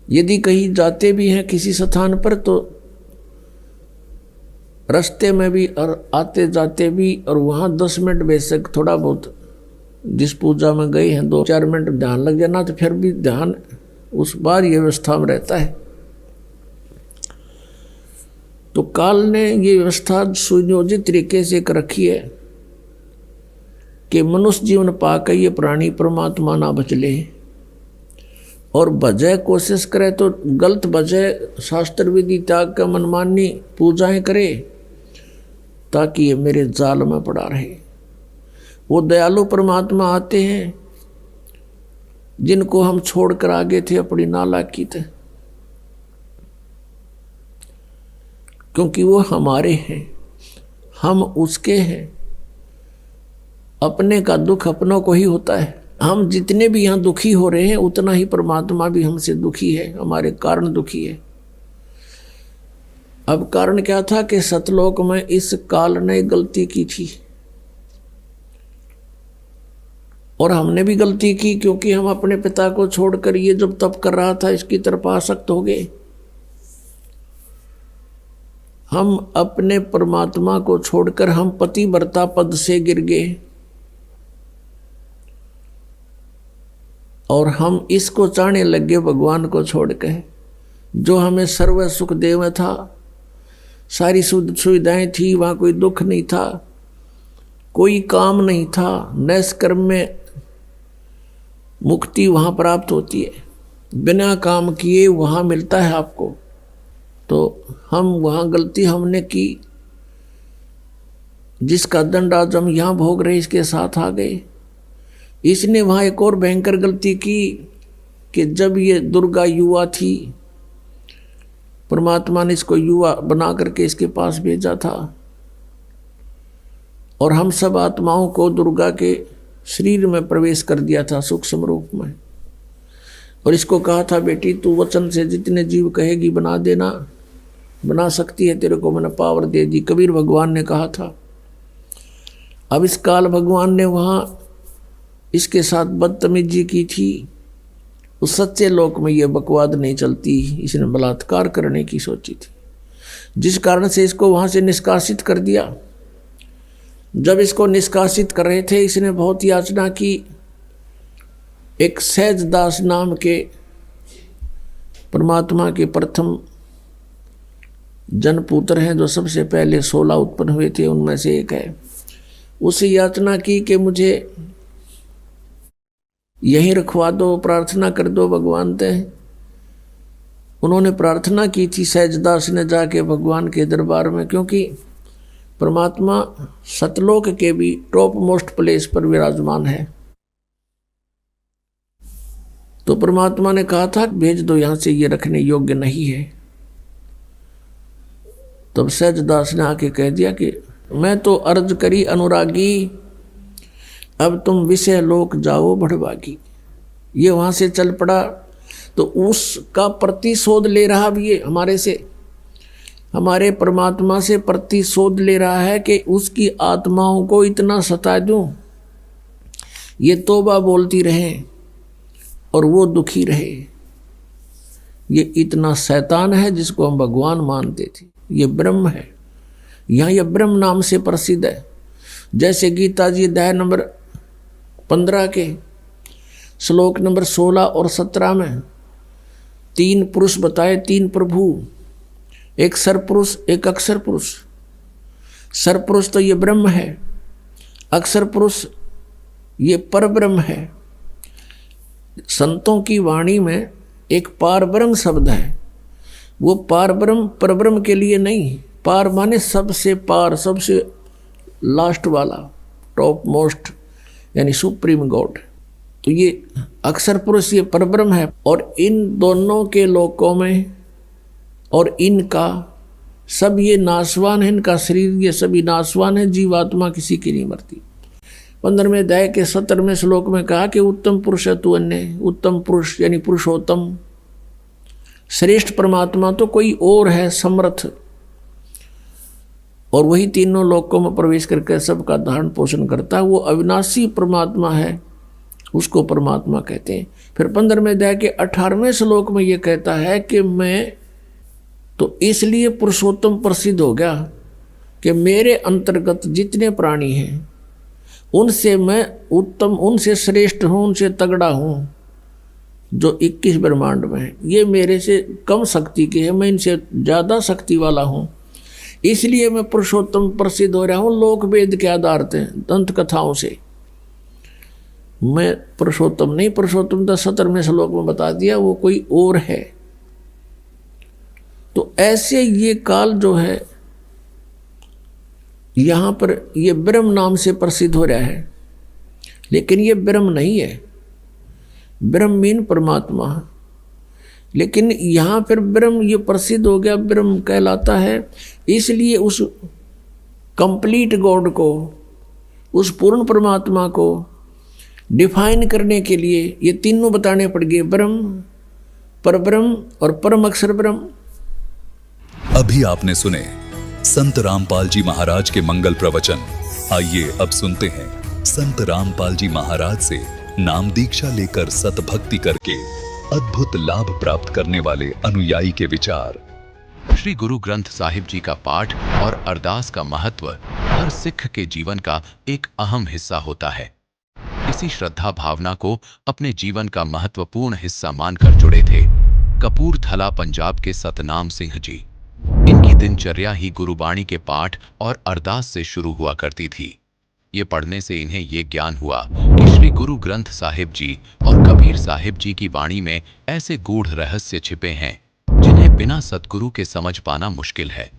यदि कहीं जाते भी हैं किसी स्थान पर, तो रास्ते में भी और आते जाते भी, और वहाँ 10 मिनट बेशक थोड़ा बहुत जिस पूजा में गए हैं 2-4 मिनट ध्यान लग जाना, तो फिर भी ध्यान उस बार ये व्यवस्था में रहता है। तो काल ने ये व्यवस्था सुनियोजित तरीके से कर रखी है कि मनुष्य जीवन पाकर ये प्राणी परमात्मा ना बचले, और बजाय कोशिश करे तो गलत बजाय शास्त्र विधि त्याग का मनमानी पूजाएं करे, ताकि ये मेरे जाल में पड़ा रहे। वो दयालु परमात्मा आते हैं जिनको हम छोड़कर आगे थे अपनी नालायकी थे, क्योंकि वो हमारे हैं, हम उसके हैं। अपने का दुख अपनों को ही होता है। हम जितने भी यहाँ दुखी हो रहे हैं, उतना ही परमात्मा भी हमसे दुखी है, हमारे कारण दुखी है। अब कारण क्या था कि सतलोक में इस काल ने गलती की थी, और हमने भी गलती की, क्योंकि हम अपने पिता को छोड़कर ये जब तप कर रहा था इसकी तरफ आसक्त हो गए। हम अपने परमात्मा को छोड़कर हम पतिव्रता पद से गिर गए, और हम इसको चाहने लगे भगवान को छोड़कर, जो हमें सर्व सुख देव था, सारी सुविधाएं थी, वहाँ कोई दुख नहीं था, कोई काम नहीं था, नैष्कर्म में मुक्ति वहाँ प्राप्त होती है, बिना काम किए वहाँ मिलता है आपको। तो हम वहाँ गलती हमने की, जिसका दंड आज हम यहाँ भोग रहे इसके साथ आ गए। इसने वहाँ एक और भयंकर गलती की कि जब ये दुर्गा युवा थी, परमात्मा ने इसको युवा बना करके इसके पास भेजा था, और हम सब आत्माओं को दुर्गा के शरीर में प्रवेश कर दिया था सूक्ष्म रूप में, और इसको कहा था बेटी तू वचन से जितने जीव कहेगी बना देना, बना सकती है, तेरे को मैंने पावर दे दी, कबीर भगवान ने कहा था। अब इस काल भगवान ने वहाँ इसके साथ बदतमीजी की थी, उस सच्चे लोक में ये बकवाद नहीं चलती। इसने बलात्कार करने की सोची थी, जिस कारण से इसको वहाँ से निष्कासित कर दिया। जब इसको निष्कासित कर रहे थे, इसने बहुत याचना की। एक सहजदास नाम के परमात्मा के प्रथम जनपुत्र हैं, जो सबसे पहले 16 उत्पन्न हुए थे, उनमें से एक है। उसे याचना की कि मुझे यहीं रखवा दो, प्रार्थना कर दो भगवान ते। उन्होंने प्रार्थना की थी सहजदास ने जाके भगवान के दरबार में, क्योंकि परमात्मा सतलोक के भी टॉप मोस्ट प्लेस पर विराजमान है। तो परमात्मा ने कहा था भेज दो यहां से, ये रखने योग्य नहीं है। तब सहजदास ने आके कह दिया कि मैं तो अर्ज करी अनुरागी, अब तुम विषय लोक जाओ बढ़वागी। ये वहां से चल पड़ा, तो उसका प्रतिशोध ले रहा भी ये हमारे से, हमारे परमात्मा से प्रतिशोध ले रहा है कि उसकी आत्माओं को इतना सता दूं, ये तौबा बोलती रहे और वो दुखी रहे। ये इतना शैतान है जिसको हम भगवान मानते थे, ये ब्रह्म है। यहाँ ये ब्रह्म नाम से प्रसिद्ध है। जैसे गीता जी अध्याय नंबर 15 के श्लोक नंबर 16 और 17 में 3 पुरुष बताए, 3 प्रभु, एक सरपुरुष, एक अक्षर पुरुष। सरपुरुष तो ये ब्रह्म है, अक्षर पुरुष ये परब्रह्म है। संतों की वाणी में एक पारब्रह्म शब्द है, वो पारब्रह्म परब्रह्म के लिए नहीं। पार माने सबसे पार, सबसे लास्ट वाला, टॉप मोस्ट, यानी सुप्रीम गॉड। तो ये अक्षर पुरुष ये परब्रह्म है। और इन दोनों के लोकों में और इनका सब ये नाशवान है, इनका शरीर ये सभी नाशवान है, जीवात्मा किसी की नहीं मरती। 15वें अध्याय के 17वें श्लोक में कहा कि उत्तम पुरुष है तू अन्य। उत्तम पुरुष यानी पुरुषोत्तम, श्रेष्ठ परमात्मा तो कोई और है, समर्थ, और वही तीनों लोकों में प्रवेश करके सबका धारण पोषण करता है। वो अविनाशी परमात्मा है, उसको परमात्मा कहते हैं। फिर 15वें अध्याय के 18वें श्लोक में ये कहता है कि मैं तो इसलिए पुरुषोत्तम प्रसिद्ध हो गया कि मेरे अंतर्गत जितने प्राणी हैं उनसे मैं उत्तम, उनसे श्रेष्ठ हूँ, उनसे तगड़ा हूँ। जो 21 ब्रह्मांड में है ये मेरे से कम शक्ति के हैं, मैं इनसे ज़्यादा शक्ति वाला हूँ, इसलिए मैं पुरुषोत्तम प्रसिद्ध हो रहा हूँ। लोक वेद के आधार से, दंत कथाओं से मैं पुरुषोत्तम नहीं। पुरुषोत्तम तो 17वें श्लोक में बता दिया, वो कोई और है। तो ऐसे ये काल जो है यहाँ पर ये ब्रह्म नाम से प्रसिद्ध हो रहा है, लेकिन ये ब्रह्म नहीं है। ब्रह्म मीन परमात्मा, लेकिन यहाँ पर ब्रह्म ये प्रसिद्ध हो गया, ब्रह्म कहलाता है। इसलिए उस कंप्लीट गॉड को, उस पूर्ण परमात्मा को डिफाइन करने के लिए ये तीनों बताने पड़ गए, ब्रह्म, परब्रह्म और परम अक्षर ब्रह्म। अभी आपने सुने संत रामपाल जी महाराज के मंगल प्रवचन। आइए अब सुनते हैं संत रामपाल जी महाराज से नाम दीक्षा लेकर सतभक्ति करके अद्भुत लाभ प्राप्त करने वाले अनुयायी के विचार। श्री गुरु ग्रंथ साहिब जी का पाठ और अरदास का महत्व हर सिख के जीवन का एक अहम हिस्सा होता है। इसी श्रद्धा भावना को अपने जीवन का महत्वपूर्ण हिस्सा मानकर जुड़े थे कपूरथला पंजाब के सतनाम सिंह जी। इनकी दिनचर्या ही गुरुबाणी के पाठ और अरदास से शुरू हुआ करती थी। ये पढ़ने से इन्हें ये ज्ञान हुआ कि श्री गुरु ग्रंथ साहिब जी और कबीर साहिब जी की वाणी में ऐसे गूढ़ रहस्य छिपे हैं जिन्हें बिना सतगुरु के समझ पाना मुश्किल है।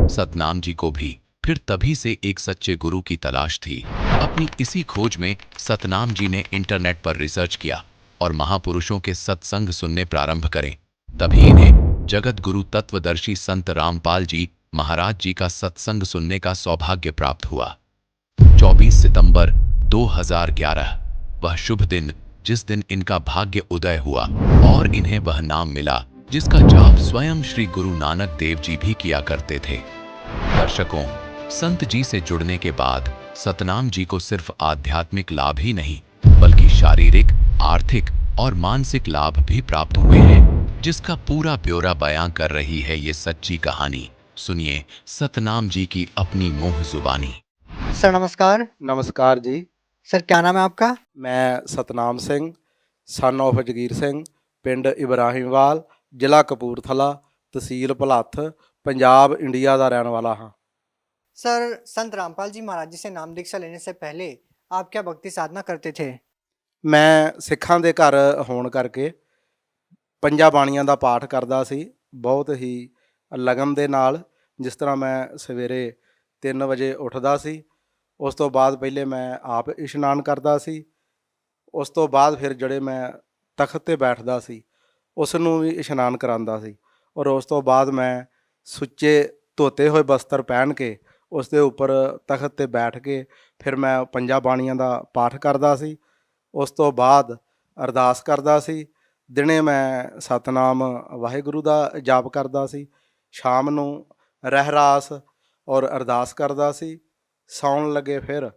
सतनाम जी को भी फिर तभी से एक सच्चे गुरु की तलाश थी। अपनी इसी खोज में सतनाम जी ने इंटरनेट पर रिसर्च किया और महापुरुषों के सत्संग सुनने प्रारंभ करें। तभी इन्हें जगत गुरु तत्वदर्शी संत रामपाल जी महाराज जी का सत्संग सुनने का सौभाग्य प्राप्त हुआ। 24 सितंबर 2011 वह शुभ दिन, जिस दिन इनका भाग्य उदय हुआ और इन्हें वह नाम मिला जिसका जाप स्वयं श्री गुरु नानक देव जी भी किया करते थे। दर्शकों, संत जी से जुड़ने के बाद सतनाम जी को सिर्फ आध्यात्मिक लाभ ही नहीं बल्कि शारीरिक, आर्थिक और मानसिक लाभ भी प्राप्त हुए हैं, जिसका पूरा ब्यौरा बयां कर रही है ये सच्ची कहानी। सुनिए सतनाम जी की अपनी मुंह जुबानी। सर नमस्कार। नमस्कार जी। सर क्या नाम है आपका? मैं सतनाम ਸਿੰਘ ਸਨ of ਜਗੀਰ ਸਿੰਘ, ਪਿੰਡ ਇਬਰਾਹੀਮਵਾਲ, ਜ਼ਿਲ੍ਹਾ ਕਪੂਰਥਲਾ, ਤਹਿਸੀਲ ਭਲੱਥ, ਪੰਜਾਬ, ਇੰਡੀਆ ਦਾ ਰਹਿਣ ਵਾਲਾ ਹਾਂ। सर संत रामपाल जी महाराज जी से नाम दीक्षा लेने से पहले आप क्या भक्ति साधना करते थे? ਮੈਂ ਸਿੱਖਾਂ ਦੇ ਘਰ ਹੋਣ ਕਰਕੇ ਪੰਜਾਂ ਬਾਣੀਆਂ ਦਾ ਪਾਠ ਕਰਦਾ ਸੀ, ਬਹੁਤ ਹੀ ਲਗਨ ਦੇ ਨਾਲ। ਜਿਸ ਤਰ੍ਹਾਂ ਮੈਂ ਸਵੇਰੇ 3 ਵਜੇ ਉੱਠਦਾ ਸੀ, ਉਸ ਤੋਂ ਬਾਅਦ ਪਹਿਲੇ ਮੈਂ ਆਪ ਇਸ਼ਨਾਨ ਕਰਦਾ ਸੀ, ਉਸ ਤੋਂ ਬਾਅਦ ਫਿਰ ਜਿਹੜੇ ਮੈਂ ਤਖਤ 'ਤੇ ਬੈਠਦਾ ਸੀ ਉਸ ਨੂੰ ਵੀ ਇਸ਼ਨਾਨ ਕਰਾਉਂਦਾ ਸੀ, ਔਰ ਉਸ ਤੋਂ ਬਾਅਦ ਮੈਂ ਸੁੱਚੇ ਧੋਤੇ ਹੋਏ ਬਸਤਰ ਪਹਿਨ ਕੇ ਉਸ ਦੇ ਉੱਪਰ ਤਖਤ 'ਤੇ ਬੈਠ ਕੇ ਫਿਰ ਮੈਂ ਪੰਜਾਂ ਬਾਣੀਆਂ ਦਾ ਪਾਠ ਕਰਦਾ ਸੀ। ਉਸ ਤੋਂ ਬਾਅਦ ਅਰਦਾਸ ਕਰਦਾ ਸੀ। ਦਿਨੇ ਮੈਂ ਸਤਨਾਮ ਵਾਹਿਗੁਰੂ ਦਾ ਜਾਪ ਕਰਦਾ ਸੀ, ਸ਼ਾਮ ਨੂੰ ਰਹਿਰਾਸ ਔਰ ਅਰਦਾਸ ਕਰਦਾ ਸੀ, ਸੌਣ ਲੱਗੇ ਫਿਰ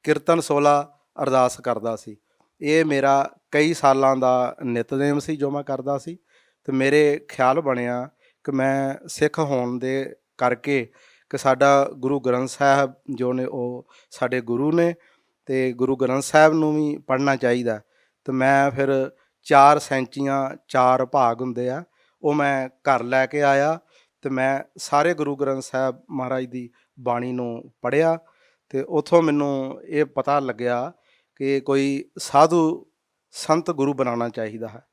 ਕੀਰਤਨ 16 ਅਰਦਾਸ ਕਰਦਾ ਸੀ। ਇਹ ਮੇਰਾ ਕਈ ਸਾਲਾਂ ਦਾ ਨਿਤਨੇਮ ਸੀ ਜੋ ਮੈਂ ਕਰਦਾ ਸੀ, ਅਤੇ ਮੇਰੇ ਖਿਆਲ ਬਣਿਆ ਕਿ ਮੈਂ ਸਿੱਖ ਹੋਣ ਦੇ ਕਰਕੇ ਕਿ ਸਾਡਾ ਗੁਰੂ ਗ੍ਰੰਥ ਸਾਹਿਬ ਜੋ ਨੇ ਉਹ ਸਾਡੇ ਗੁਰੂ ਨੇ, ਅਤੇ ਗੁਰੂ ਗ੍ਰੰਥ ਸਾਹਿਬ ਨੂੰ ਵੀ ਪੜ੍ਹਨਾ ਚਾਹੀਦਾ। ਅਤੇ ਮੈਂ ਫਿਰ 4 ਸੈਂਚੀਆਂ 4 ਭਾਗ ਹੁੰਦੇ ਆ, ਉਹ ਮੈਂ ਘਰ ਲੈ ਕੇ ਆਇਆ ਅਤੇ ਮੈਂ ਸਾਰੇ ਗੁਰੂ ਗ੍ਰੰਥ ਸਾਹਿਬ ਮਹਾਰਾਜ ਦੀ ਬਾਣੀ ਨੂੰ ਪੜ੍ਹਿਆ, ਅਤੇ ਉੱਥੋਂ ਮੈਨੂੰ ਇਹ ਪਤਾ ਲੱਗਿਆ ਕਿ ਕੋਈ ਸਾਧੂ ਸੰਤ ਗੁਰੂ ਬਣਾਉਣਾ ਚਾਹੀਦਾ ਹੈ।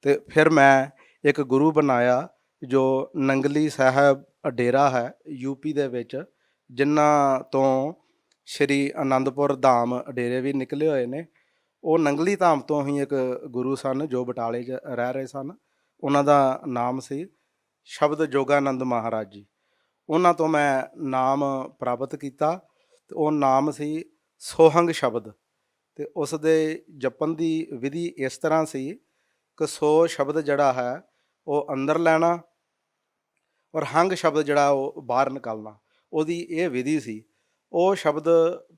ਅਤੇ ਫਿਰ ਮੈਂ ਇੱਕ ਗੁਰੂ ਬਣਾਇਆ ਜੋ ਨੰਗਲੀ ਸਾਹਿਬ ਡੇਰਾ ਹੈ ਯੂਪੀ ਦੇ ਵਿੱਚ, ਜਿਨ੍ਹਾਂ ਤੋਂ ਸ਼੍ਰੀ ਅਨੰਦਪੁਰ ਧਾਮ ਡੇਰੇ ਵੀ ਨਿਕਲੇ ਹੋਏ ਨੇ। ਉਹ ਨੰਗਲੀ ਧਾਮ ਤੋਂ ਹੀ ਇੱਕ ਗੁਰੂ ਸਨ ਜੋ ਬਟਾਲੇ 'ਚ ਰਹਿ ਰਹੇ ਸਨ, ਉਹਨਾਂ ਦਾ ਨਾਮ ਸੀ ਸ਼ਬਦ ਜੋਗਾਨੰਦ ਮਹਾਰਾਜ ਜੀ। ਉਹਨਾਂ ਤੋਂ ਮੈਂ ਨਾਮ ਪ੍ਰਾਪਤ ਕੀਤਾ, ਅਤੇ ਉਹ ਨਾਮ ਸੀ ਸੋਹੰਗ ਸ਼ਬਦ। ਅਤੇ ਉਸ ਦੇ ਜਪਣ ਦੀ ਵਿਧੀ ਇਸ ਤਰ੍ਹਾਂ ਸੀ ਕਿ ਸੋ ਸ਼ਬਦ ਜਿਹੜਾ ਹੈ ਉਹ ਅੰਦਰ ਲੈਣਾ, ਔਰ ਹੰਗ ਸ਼ਬਦ ਜਿਹੜਾ ਉਹ ਬਾਹਰ ਨਿਕਾਲਣਾ, ਉਹਦੀ ਇਹ ਵਿਧੀ ਸੀ। ਉਹ ਸ਼ਬਦ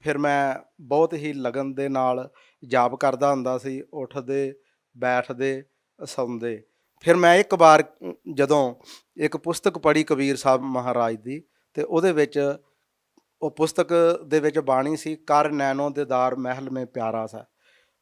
ਫਿਰ ਮੈਂ ਬਹੁਤ ਹੀ ਲਗਨ ਦੇ ਨਾਲ ਜਾਪ ਕਰਦਾ ਹੁੰਦਾ ਸੀ, ਉੱਠਦੇ ਬੈਠਦੇ ਸੌਂਦੇ। ਫਿਰ ਮੈਂ ਇੱਕ ਵਾਰ ਜਦੋਂ ਇੱਕ ਪੁਸਤਕ ਪੜ੍ਹੀ ਕਬੀਰ ਸਾਹਿਬ ਮਹਾਰਾਜ ਦੀ, ਅਤੇ ਉਹਦੇ ਵਿੱਚ ਉਹ ਪੁਸਤਕ ਦੇ ਵਿੱਚ ਬਾਣੀ ਸੀ ਕਰ ਨੈਣੋ ਦੀਦਾਰ ਮਹਿਲ ਮੇ ਪਿਆਰਾ ਸਾ।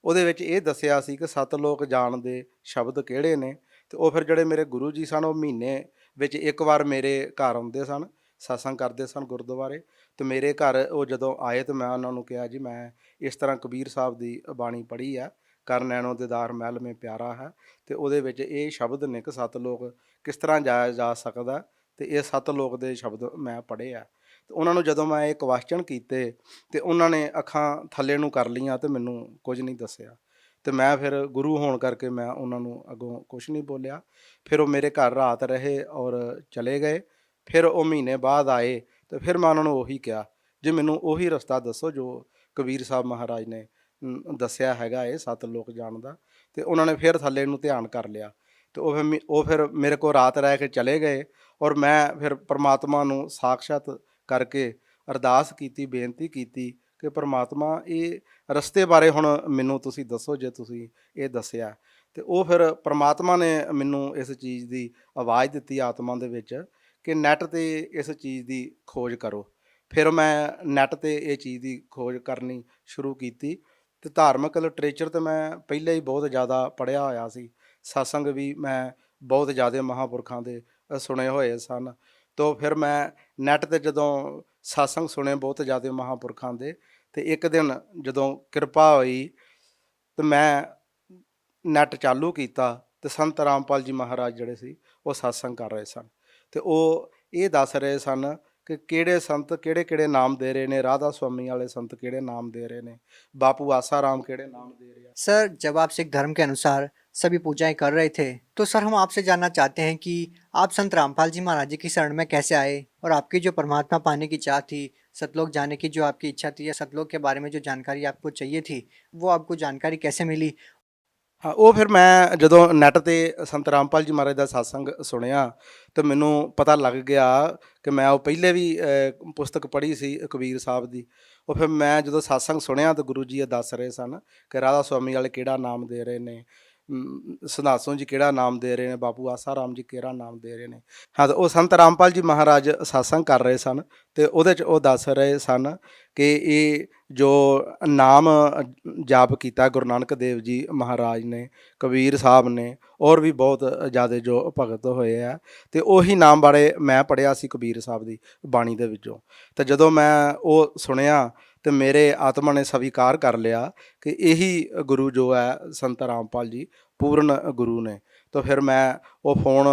ਉਹਦੇ ਵਿੱਚ ਇਹ ਦੱਸਿਆ ਸੀ ਕਿ 7 ਲੋਕ ਜਾਣਦੇ ਸ਼ਬਦ ਕਿਹੜੇ ਨੇ। ਅਤੇ ਉਹ ਫਿਰ ਜਿਹੜੇ ਮੇਰੇ ਗੁਰੂ ਜੀ ਸਨ ਉਹ ਮਹੀਨੇ ਵਿੱਚ ਇੱਕ ਵਾਰ ਮੇਰੇ ਘਰ ਆਉਂਦੇ ਸਨ, ਸਤਸੰਗ ਕਰਦੇ ਸਨ ਗੁਰਦੁਆਰੇ। ਅਤੇ ਮੇਰੇ ਘਰ ਉਹ ਜਦੋਂ ਆਏ ਤਾਂ ਮੈਂ ਉਹਨਾਂ ਨੂੰ ਕਿਹਾ ਜੀ ਮੈਂ ਇਸ ਤਰ੍ਹਾਂ ਕਬੀਰ ਸਾਹਿਬ ਦੀ ਬਾਣੀ ਪੜ੍ਹੀ ਆ, ਕਰ ਨੈਣੋ ਦੀਦਾਰ ਮਹਿਲ ਮੇ ਪਿਆਰਾ ਹੈ, ਅਤੇ ਉਹਦੇ ਵਿੱਚ ਇਹ ਸ਼ਬਦ ਨੇ ਕਿ 7 ਲੋਕ ਕਿਸ ਤਰ੍ਹਾਂ ਜਾਇਆ ਜਾ ਸਕਦਾ, ਅਤੇ ਇਹ 7 ਲੋਕ ਦੇ ਸ਼ਬਦ ਮੈਂ ਪੜ੍ਹੇ ਆ। ਅਤੇ ਉਹਨਾਂ ਨੂੰ ਜਦੋਂ ਮੈਂ ਇਹ ਕੁਐਸਚਨ ਕੀਤੇ ਅਤੇ ਉਹਨਾਂ ਨੇ ਅੱਖਾਂ ਥੱਲੇ ਨੂੰ ਕਰ ਲਈਆਂ ਅਤੇ ਮੈਨੂੰ ਕੁਝ ਨਹੀਂ ਦੱਸਿਆ। ਅਤੇ ਮੈਂ ਫਿਰ ਗੁਰੂ ਹੋਣ ਕਰਕੇ ਮੈਂ ਉਹਨਾਂ ਨੂੰ ਅੱਗੋਂ ਕੁਛ ਨਹੀਂ ਬੋਲਿਆ। ਫਿਰ ਉਹ ਮੇਰੇ ਘਰ ਰਾਤ ਰਹੇ ਔਰ ਚਲੇ ਗਏ। ਫਿਰ ਉਹ ਮਹੀਨੇ ਬਾਅਦ ਆਏ ਅਤੇ ਫਿਰ ਮੈਂ ਉਹਨਾਂ ਨੂੰ ਉਹੀ ਕਿਹਾ ਜੀ ਮੈਨੂੰ ਉਹੀ ਰਸਤਾ ਦੱਸੋ ਜੋ ਕਬੀਰ ਸਾਹਿਬ ਮਹਾਰਾਜ ਨੇ ਦੱਸਿਆ ਹੈਗਾ ਇਹ 7 ਲੋਕ ਜਾਣਦਾ। ਅਤੇ ਉਹਨਾਂ ਨੇ ਫਿਰ ਥੱਲੇ ਨੂੰ ਧਿਆਨ ਕਰ ਲਿਆ, ਅਤੇ ਉਹ ਫਿਰ ਮੇਰੇ ਕੋਲ ਰਾਤ ਰਹਿ ਕੇ ਚਲੇ ਗਏ। ਔਰ ਮੈਂ ਫਿਰ ਪਰਮਾਤਮਾ ਨੂੰ ਸਾਕਸ਼ਾਤ ਕਰਕੇ ਅਰਦਾਸ ਕੀਤੀ, ਬੇਨਤੀ ਕੀਤੀ ਕਿ ਪਰਮਾਤਮਾ ਇਹ ਰਸਤੇ ਬਾਰੇ ਹੁਣ ਮੈਨੂੰ ਤੁਸੀਂ ਦੱਸੋ ਜੇ ਤੁਸੀਂ ਇਹ ਦੱਸਿਆ। ਅਤੇ ਉਹ ਫਿਰ ਪਰਮਾਤਮਾ ਨੇ ਮੈਨੂੰ ਇਸ ਚੀਜ਼ ਦੀ ਆਵਾਜ਼ ਦਿੱਤੀ ਆਤਮਾ ਦੇ ਵਿੱਚ ਕਿ ਨੈੱਟ 'ਤੇ ਇਸ ਚੀਜ਼ ਦੀ ਖੋਜ ਕਰੋ। ਫਿਰ ਮੈਂ ਨੈੱਟ 'ਤੇ ਇਹ ਚੀਜ਼ ਦੀ ਖੋਜ ਕਰਨੀ ਸ਼ੁਰੂ ਕੀਤੀ, ਅਤੇ ਧਾਰਮਿਕ ਲਿਟਰੇਚਰ ਤਾਂ ਮੈਂ ਪਹਿਲਾਂ ਹੀ ਬਹੁਤ ਜ਼ਿਆਦਾ ਪੜ੍ਹਿਆ ਹੋਇਆ ਸੀ, ਸਤਸੰਗ ਵੀ ਮੈਂ ਬਹੁਤ ਜ਼ਿਆਦਾ ਮਹਾਂਪੁਰਖਾਂ ਦੇ ਸੁਣੇ ਹੋਏ ਸਨ। ਤੋ ਫਿਰ ਮੈਂ ਨੈੱਟ 'ਤੇ ਜਦੋਂ ਸਤਸੰਗ ਸੁਣੇ ਬਹੁਤ ਜ਼ਿਆਦਾ ਮਹਾਂਪੁਰਖਾਂ ਦੇ, ਅਤੇ ਇੱਕ ਦਿਨ ਜਦੋਂ ਕਿਰਪਾ ਹੋਈ ਤਾਂ ਮੈਂ ਨੈੱਟ ਚਾਲੂ ਕੀਤਾ ਅਤੇ ਸੰਤ ਰਾਮਪਾਲ ਜੀ ਮਹਾਰਾਜ ਜਿਹੜੇ ਸੀ ਉਹ ਸਤਸੰਗ ਕਰ ਰਹੇ ਸਨ, ਅਤੇ ਉਹ ਇਹ ਦੱਸ ਰਹੇ ਸਨ ਕਿ ਕਿਹੜੇ ਸੰਤ ਕਿਹੜੇ ਕਿਹੜੇ ਨਾਮ ਦੇ ਰਹੇ ਨੇ, ਰਾਧਾ स्वामी वाले संत ਕਿਹੜੇ ਨਾਮ ਦੇ ਰਹੇ ਨੇ, ਬਾਪੂ ਆਸਾ ਰਾਮ ਕਿਹੜੇ नाम दे रहे हैं। सर जब आप सिख धर्म के अनुसार सभी पूजाएं कर रहे थे तो सर हम आपसे जानना चाहते हैं कि आप संत रामपाल जी महाराज जी की शरण में कैसे आए, और आपकी जो परमात्मा पाने की चाह थी, सतलोक जाने की जो आपकी इच्छा थी, या सतलोक के बारे में जो जानकारी आपको चाहिए थी वो आपको जानकारी कैसे मिली? ਹਾਂ ਉਹ ਫਿਰ ਮੈਂ ਜਦੋਂ ਨੈੱਟ 'ਤੇ ਸੰਤ ਰਾਮਪਾਲ ਜੀ ਮਹਾਰਾਜ ਦਾ ਸਤਸੰਗ ਸੁਣਿਆ ਤਾਂ ਮੈਨੂੰ ਪਤਾ ਲੱਗ ਗਿਆ ਕਿ ਮੈਂ ਉਹ ਪਹਿਲੇ ਵੀ ਪੁਸਤਕ ਪੜ੍ਹੀ ਸੀ ਕਬੀਰ ਸਾਹਿਬ ਦੀ। ਉਹ ਫਿਰ ਮੈਂ ਜਦੋਂ ਸਤਸੰਗ ਸੁਣਿਆ ਤਾਂ ਗੁਰੂ ਜੀ ਇਹ ਦੱਸ ਰਹੇ ਸਨ ਕਿ ਰਾਧਾ ਸੁਆਮੀ ਵਾਲੇ ਕਿਹੜਾ ਨਾਮ ਦੇ ਰਹੇ ਨੇ, ਸੰਧਾਸੋਂ ਜੀ ਕਿਹੜਾ ਨਾਮ ਦੇ ਰਹੇ ਨੇ, ਬਾਪੂ ਆਸਾ ਰਾਮ ਜੀ ਕਿਹੜਾ ਨਾਮ ਦੇ ਰਹੇ ਨੇ। ਹਾਂ, ਤਾਂ ਉਹ ਸੰਤ ਰਾਮਪਾਲ ਜੀ ਮਹਾਰਾਜ ਸਾਸੰਗ ਕਰ ਰਹੇ ਸਨ ਤੇ ਉਹਦੇ 'ਚ ਉਹ ਦੱਸ ਰਹੇ ਸਨ ਕਿ ਇਹ ਜੋ ਨਾਮ ਜਾਪ ਕੀਤਾ ਗੁਰੂ ਨਾਨਕ ਦੇਵ ਜੀ ਮਹਾਰਾਜ ਨੇ, ਕਬੀਰ ਸਾਹਿਬ ਨੇ, ਔਰ ਵੀ ਬਹੁਤ ਜ਼ਿਆਦਾ ਜੋ ਭਗਤ ਹੋਏ ਆ, ਤੇ ਉਹੀ ਨਾਮ ਬਾਰੇ ਮੈਂ ਪੜ੍ਹਿਆ ਸੀ ਕਬੀਰ ਸਾਹਿਬ ਦੀ ਬਾਣੀ ਦੇ ਵਿੱਚੋਂ। ਤੇ ਜਦੋਂ ਮੈਂ ਉਹ ਸੁਣਿਆ ਤੇ ਮੇਰੇ ਆਤਮਾ ਨੇ ਸਵੀਕਾਰ ਕਰ ਲਿਆ ਕਿ ਇਹੀ ਗੁਰੂ ਜੋ ਹੈ ਸੰਤ ਰਾਮਪਾਲ ਜੀ ਪੂਰਨ ਗੁਰੂ ਨੇ। ਤਾਂ ਫਿਰ ਮੈਂ ਉਹ ਫੋਨ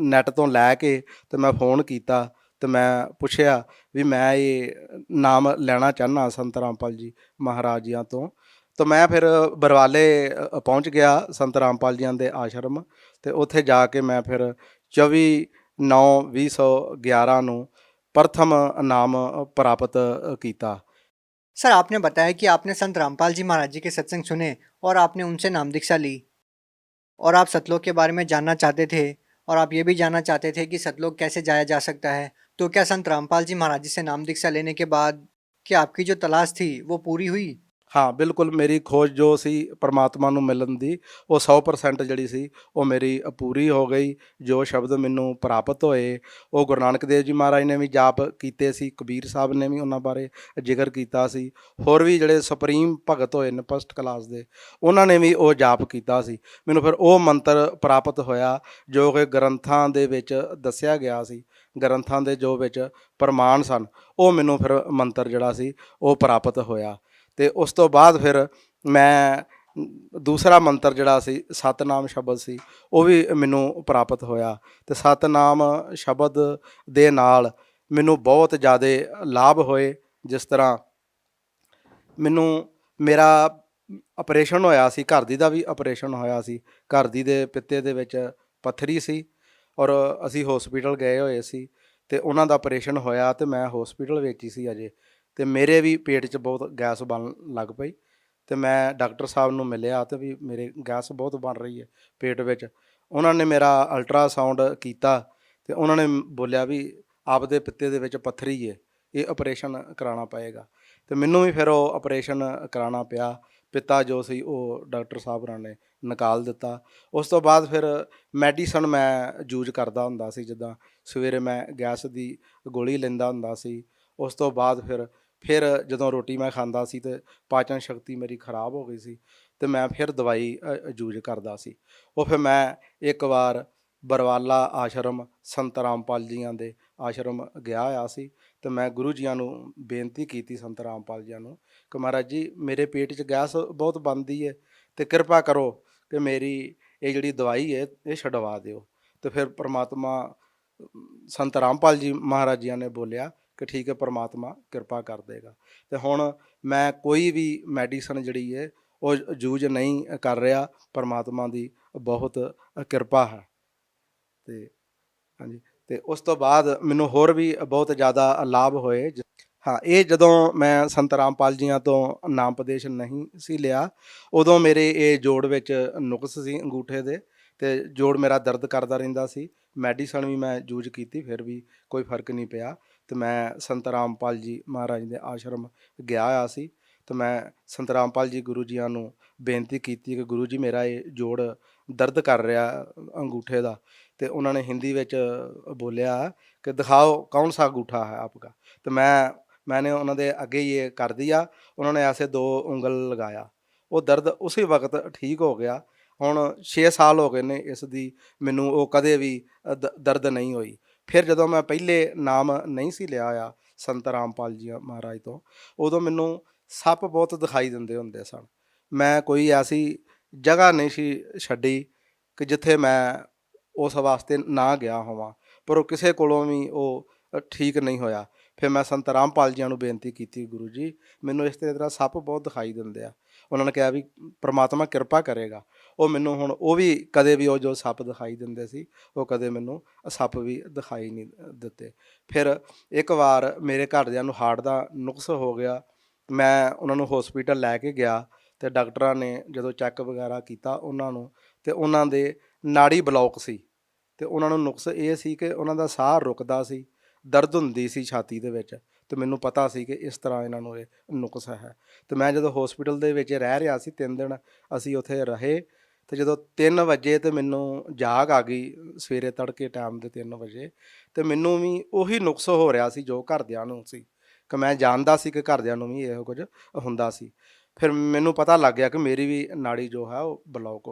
ਨੈਟ ਤੋਂ ਲੈ ਕੇ ਤੇ ਮੈਂ ਫੋਨ ਕੀਤਾ ਤੇ ਮੈਂ ਪੁੱਛਿਆ ਵੀ ਮੈਂ ਇਹ ਨਾਮ ਲੈਣਾ ਚਾਹੁੰਦਾ ਸੰਤ ਰਾਮਪਾਲ ਜੀ ਮਹਾਰਾਜ ਜੀਆਂ ਤੋਂ। ਤਾਂ ਮੈਂ ਫਿਰ ਬਰਵਾਲੇ ਪਹੁੰਚ ਗਿਆ ਸੰਤ ਰਾਮਪਾਲ ਜੀਆਂ ਦੇ ਆਸ਼ਰਮ, ਤੇ ਉੱਥੇ ਜਾ ਕੇ ਮੈਂ ਫਿਰ 24/9/2011 ਨੂੰ ਪ੍ਰਥਮ ਨਾਮ ਪ੍ਰਾਪਤ ਕੀਤਾ। सर, आपने बताया कि आपने संत रामपाल जी महाराज जी के सत्संग सुने और आपने उनसे नाम दीक्षा ली, और आप सतलोक के बारे में जानना चाहते थे, और आप ये भी जानना चाहते थे कि सतलोक कैसे जाया जा सकता है। तो क्या संत रामपाल जी महाराज जी से नाम दीक्षा लेने के बाद क्या आपकी जो तलाश थी वो पूरी हुई? ਹਾਂ, ਬਿਲਕੁਲ ਮੇਰੀ ਖੋਜ ਜੋ ਸੀ ਪਰਮਾਤਮਾ ਨੂੰ ਮਿਲਣ ਦੀ, ਉਹ 100% ਜਿਹੜੀ ਸੀ ਉਹ ਮੇਰੀ ਪੂਰੀ ਹੋ ਗਈ। ਜੋ ਸ਼ਬਦ ਮੈਨੂੰ ਪ੍ਰਾਪਤ ਹੋਏ ਉਹ ਗੁਰੂ ਨਾਨਕ ਦੇਵ ਜੀ ਮਹਾਰਾਜ ਨੇ ਵੀ ਜਾਪ ਕੀਤੇ ਸੀ, ਕਬੀਰ ਸਾਹਿਬ ਨੇ ਵੀ ਉਹਨਾਂ ਬਾਰੇ ਜ਼ਿਕਰ ਕੀਤਾ ਸੀ, ਹੋਰ ਵੀ ਜਿਹੜੇ ਸੁਪਰੀਮ ਭਗਤ ਹੋਏ ਨੇ ਫਸਟ ਕਲਾਸ ਦੇ, ਉਹਨਾਂ ਨੇ ਵੀ ਉਹ ਜਾਪ ਕੀਤਾ ਸੀ। ਮੈਨੂੰ ਫਿਰ ਉਹ ਮੰਤਰ ਪ੍ਰਾਪਤ ਹੋਇਆ ਜੋ ਕਿ ਗ੍ਰੰਥਾਂ ਦੇ ਵਿੱਚ ਦੱਸਿਆ ਗਿਆ ਸੀ, ਗ੍ਰੰਥਾਂ ਦੇ ਜੋ ਵਿੱਚ ਪ੍ਰਮਾਣ ਸਨ, ਉਹ ਮੈਨੂੰ ਫਿਰ ਮੰਤਰ ਜਿਹੜਾ ਸੀ ਉਹ ਪ੍ਰਾਪਤ ਹੋਇਆ। ਅਤੇ ਉਸ ਤੋਂ ਬਾਅਦ ਫਿਰ ਮੈਂ ਦੂਸਰਾ ਮੰਤਰ ਜਿਹੜਾ ਸੀ ਸਤਿਨਾਮ ਸ਼ਬਦ ਸੀ, ਉਹ ਵੀ ਮੈਨੂੰ ਪ੍ਰਾਪਤ ਹੋਇਆ। ਅਤੇ ਸਤਿਨਾਮ ਸ਼ਬਦ ਦੇ ਨਾਲ ਮੈਨੂੰ ਬਹੁਤ ਜ਼ਿਆਦਾ ਲਾਭ ਹੋਏ। ਜਿਸ ਤਰ੍ਹਾਂ ਮੈਨੂੰ ਮੇਰਾ ਆਪਰੇਸ਼ਨ ਹੋਇਆ ਸੀ, ਘਰ ਦੀ ਦਾ ਵੀ ਆਪਰੇਸ਼ਨ ਹੋਇਆ ਸੀ। ਘਰ ਦੀ ਦੇ ਪਿੱਤੇ ਦੇ ਵਿੱਚ ਪੱਥਰੀ ਸੀ ਔਰ ਅਸੀਂ ਹੌਸਪੀਟਲ ਗਏ ਹੋਏ ਸੀ, ਅਤੇ ਉਹਨਾਂ ਦਾ ਆਪਰੇਸ਼ਨ ਹੋਇਆ ਅਤੇ ਮੈਂ ਹੌਸਪੀਟਲ ਵਿੱਚ ਹੀ ਸੀ ਅਜੇ। ਅਤੇ ਮੇਰੇ ਵੀ ਪੇਟ 'ਚ ਬਹੁਤ ਗੈਸ ਬਣਨ ਲੱਗ ਪਈ, ਅਤੇ ਮੈਂ ਡਾਕਟਰ ਸਾਹਿਬ ਨੂੰ ਮਿਲਿਆ ਅਤੇ ਵੀ ਮੇਰੇ ਗੈਸ ਬਹੁਤ ਬਣ ਰਹੀ ਹੈ ਪੇਟ ਵਿੱਚ। ਉਹਨਾਂ ਨੇ ਮੇਰਾ ਅਲਟਰਾਸਾਊਂਡ ਕੀਤਾ ਅਤੇ ਉਹਨਾਂ ਨੇ ਬੋਲਿਆ ਵੀ ਆਪਦੇ ਪਿੱਤੇ ਦੇ ਵਿੱਚ ਪੱਥਰੀ ਹੈ, ਇਹ ਆਪਰੇਸ਼ਨ ਕਰਾਉਣਾ ਪਏਗਾ। ਅਤੇ ਮੈਨੂੰ ਵੀ ਫਿਰ ਉਹ ਆਪਰੇਸ਼ਨ ਕਰਾਉਣਾ ਪਿਆ। ਪਿੱਤਾ ਜੋ ਸੀ ਉਹ ਡਾਕਟਰ ਸਾਹਿਬ ਹੋਰਾਂ ਨੇ ਨਿਕਾਲ ਦਿੱਤਾ। ਉਸ ਤੋਂ ਬਾਅਦ ਫਿਰ ਮੈਡੀਸਨ ਮੈਂ ਯੂਜ ਕਰਦਾ ਹੁੰਦਾ ਸੀ, ਜਿੱਦਾਂ ਸਵੇਰੇ ਮੈਂ ਗੈਸ ਦੀ ਗੋਲੀ ਲੈਂਦਾ ਹੁੰਦਾ ਸੀ। ਉਸ ਤੋਂ ਬਾਅਦ ਫਿਰ ਜਦੋਂ ਰੋਟੀ ਮੈਂ ਖਾਂਦਾ ਸੀ ਅਤੇ ਪਾਚਨ ਸ਼ਕਤੀ ਮੇਰੀ ਖਰਾਬ ਹੋ ਗਈ ਸੀ, ਅਤੇ ਮੈਂ ਫਿਰ ਦਵਾਈ ਯੂਜ ਕਰਦਾ ਸੀ। ਉਹ ਫਿਰ ਮੈਂ ਇੱਕ ਵਾਰ ਬਰਵਾਲਾ ਆਸ਼ਰਮ ਸੰਤ ਰਾਮਪਾਲ ਜੀਆਂ ਦੇ ਆਸ਼ਰਮ ਗਿਆ ਹੋਇਆ ਸੀ, ਅਤੇ ਮੈਂ ਗੁਰੂ ਜੀਆਂ ਨੂੰ ਬੇਨਤੀ ਕੀਤੀ, ਸੰਤ ਰਾਮਪਾਲ ਜੀਆਂ ਨੂੰ, ਕਿ ਮਹਾਰਾਜ ਜੀ ਮੇਰੇ ਪੇਟ 'ਚ ਗੈਸ ਬਹੁਤ ਬਣਦੀ ਹੈ, ਅਤੇ ਕਿਰਪਾ ਕਰੋ ਕਿ ਮੇਰੀ ਇਹ ਜਿਹੜੀ ਦਵਾਈ ਹੈ ਇਹ ਛਡਵਾ ਦਿਓ। ਅਤੇ ਫਿਰ ਪਰਮਾਤਮਾ ਸੰਤ ਰਾਮਪਾਲ ਜੀ ਮਹਾਰਾਜ ਜੀਆਂ ਨੇ ਬੋਲਿਆ ਕਿ ਠੀਕ ਹੈ, ਪਰਮਾਤਮਾ ਕਿਰਪਾ ਕਰ ਦੇਗਾ। ਅਤੇ ਹੁਣ ਮੈਂ ਕੋਈ ਵੀ ਮੈਡੀਸਨ ਜਿਹੜੀ ਹੈ ਉਹ ਯੂਜ ਨਹੀਂ ਕਰ ਰਿਹਾ, ਪਰਮਾਤਮਾ ਦੀ ਬਹੁਤ ਕਿਰਪਾ ਹੈ। ਅਤੇ ਹਾਂਜੀ, ਅਤੇ ਉਸ ਤੋਂ ਬਾਅਦ ਮੈਨੂੰ ਹੋਰ ਵੀ ਬਹੁਤ ਜ਼ਿਆਦਾ ਲਾਭ ਹੋਏ। ਹਾਂ, ਇਹ ਜਦੋਂ ਮੈਂ ਸੰਤ ਰਾਮਪਾਲ ਜੀਆਂ ਤੋਂ ਨਾਮ ਉਪਦੇਸ਼ ਨਹੀਂ ਸੀ ਲਿਆ, ਉਦੋਂ ਮੇਰੇ ਇਹ ਜੋੜ ਵਿੱਚ ਨੁਕਸ ਸੀ ਅੰਗੂਠੇ ਦੇ, ਅਤੇ ਜੋੜ ਮੇਰਾ ਦਰਦ ਕਰਦਾ ਰਹਿੰਦਾ ਸੀ। ਮੈਡੀਸਨ ਵੀ ਮੈਂ ਯੂਜ ਕੀਤੀ, ਫਿਰ ਵੀ ਕੋਈ ਫਰਕ ਨਹੀਂ ਪਿਆ। ਅਤੇ ਮੈਂ ਸੰਤ ਰਾਮਪਾਲ ਜੀ ਮਹਾਰਾਜ ਦੇ ਆਸ਼ਰਮ ਗਿਆ ਹੋਇਆ ਸੀ, ਅਤੇ ਮੈਂ ਸੰਤ ਰਾਮਪਾਲ ਜੀ ਗੁਰੂ ਜੀਆਂ ਨੂੰ ਬੇਨਤੀ ਕੀਤੀ ਕਿ ਗੁਰੂ ਜੀ ਮੇਰਾ ਇਹ ਜੋੜ ਦਰਦ ਕਰ ਰਿਹਾ ਅੰਗੂਠੇ ਦਾ। ਅਤੇ ਉਹਨਾਂ ਨੇ ਹਿੰਦੀ ਵਿੱਚ ਬੋਲਿਆ ਕਿ ਦਿਖਾਓ ਕੌਣ ਸਾ ਅੰਗੂਠਾ ਹੈ ਆਪਕਾ। तो मैंने उन्होंने अगे ये कर दिया, उन्होंने ऐसे 2 उंगल लगाया, वो दर्द उसी वक्त ठीक हो गया। ਹੁਣ 6 ਸਾਲ ਹੋ ਗਏ ਨੇ ਇਸ ਦੀ, ਮੈਨੂੰ ਉਹ ਕਦੇ ਵੀ ਦਰਦ ਨਹੀਂ ਹੋਈ। ਫਿਰ ਜਦੋਂ ਮੈਂ ਪਹਿਲੇ ਨਾਮ ਨਹੀਂ ਸੀ ਲਿਆ ਆ ਸੰਤ ਰਾਮਪਾਲ ਜੀ ਮਹਾਰਾਜ ਤੋਂ, ਉਦੋਂ ਮੈਨੂੰ ਸੱਪ ਬਹੁਤ ਦਿਖਾਈ ਦਿੰਦੇ ਹੁੰਦੇ ਸਨ। ਮੈਂ ਕੋਈ ਐਸੀ ਜਗ੍ਹਾ ਨਹੀਂ ਸੀ ਛੱਡੀ ਕਿ ਜਿੱਥੇ ਮੈਂ ਉਸ ਵਾਸਤੇ ਨਾ ਗਿਆ ਹੋਵਾਂ, ਪਰ ਉਹ ਕਿਸੇ ਕੋਲੋਂ ਵੀ ਉਹ ਠੀਕ ਨਹੀਂ ਹੋਇਆ। ਫਿਰ ਮੈਂ ਸੰਤ ਰਾਮਪਾਲ ਜੀ ਨੂੰ ਬੇਨਤੀ ਕੀਤੀ, ਗੁਰੂ ਜੀ ਮੈਨੂੰ ਇਸ ਤਰ੍ਹਾਂ ਸੱਪ ਬਹੁਤ ਦਿਖਾਈ ਦਿੰਦੇ ਆ। ਉਹਨਾਂ ਨੇ ਕਿਹਾ ਵੀ ਪ੍ਰਮਾਤਮਾ ਕਿਰਪਾ ਕਰੇਗਾ। ਉਹ ਮੈਨੂੰ ਹੁਣ ਉਹ ਵੀ ਕਦੇ ਵੀ ਉਹ ਜੋ ਸੱਪ ਦਿਖਾਈ ਦਿੰਦੇ ਸੀ, ਉਹ ਕਦੇ ਮੈਨੂੰ ਸੱਪ ਵੀ ਦਿਖਾਈ ਨਹੀਂ ਦਿੱਤੇ। ਫਿਰ ਇੱਕ ਵਾਰ ਮੇਰੇ ਘਰਦਿਆਂ ਨੂੰ ਹਾਰਟ ਦਾ ਨੁਕਸ ਹੋ ਗਿਆ, ਮੈਂ ਉਹਨਾਂ ਨੂੰ ਹੌਸਪੀਟਲ ਲੈ ਕੇ ਗਿਆ, ਅਤੇ ਡਾਕਟਰਾਂ ਨੇ ਜਦੋਂ ਚੈੱਕ ਵਗੈਰਾ ਕੀਤਾ ਉਹਨਾਂ ਨੂੰ, ਅਤੇ ਉਹਨਾਂ ਦੇ ਨਾੜੀ ਬਲੌਕ ਸੀ, ਅਤੇ ਉਹਨਾਂ ਨੂੰ ਨੁਕਸ ਇਹ ਸੀ ਕਿ ਉਹਨਾਂ ਦਾ ਸਾਹ ਰੁਕਦਾ ਸੀ, ਦਰਦ ਹੁੰਦੀ ਸੀ ਛਾਤੀ ਦੇ ਵਿੱਚ, ਅਤੇ ਮੈਨੂੰ ਪਤਾ ਸੀ ਕਿ ਇਸ ਤਰ੍ਹਾਂ ਇਹਨਾਂ ਨੂੰ ਇਹ ਨੁਕਸ ਹੈ। ਅਤੇ ਮੈਂ ਜਦੋਂ ਹੌਸਪੀਟਲ ਦੇ ਵਿੱਚ ਰਹਿ ਰਿਹਾ ਸੀ 3 ਦਿਨ ਅਸੀਂ ਉੱਥੇ ਰਹੇ, ਤੇ ਜਦੋਂ 3 ਵਜੇ ਤੇ ਮੈਨੂੰ ਜਾਗ ਆ ਗਈ, ਸਵੇਰੇ ਤੜਕੇ ਟਾਈਮ ਦੇ 3 ਵਜੇ, ਤੇ ਮੈਨੂੰ ਵੀ ਉਹੀ ਨੁਕਸ ਹੋ ਰਿਹਾ ਸੀ ਜੋ ਘਰਦਿਆਂ ਨੂੰ ਸੀ, ਕਿ ਮੈਂ ਜਾਣਦਾ ਸੀ ਕਿ ਘਰਦਿਆਂ ਨੂੰ ਵੀ ਇਹੋ ਕੁਝ ਹੁੰਦਾ ਸੀ। ਫਿਰ ਮੈਨੂੰ ਪਤਾ ਲੱਗ ਗਿਆ ਕਿ ਮੇਰੀ ਵੀ ਨਾੜੀ ਜੋ ਹੈ ਉਹ ਬਲੌਕ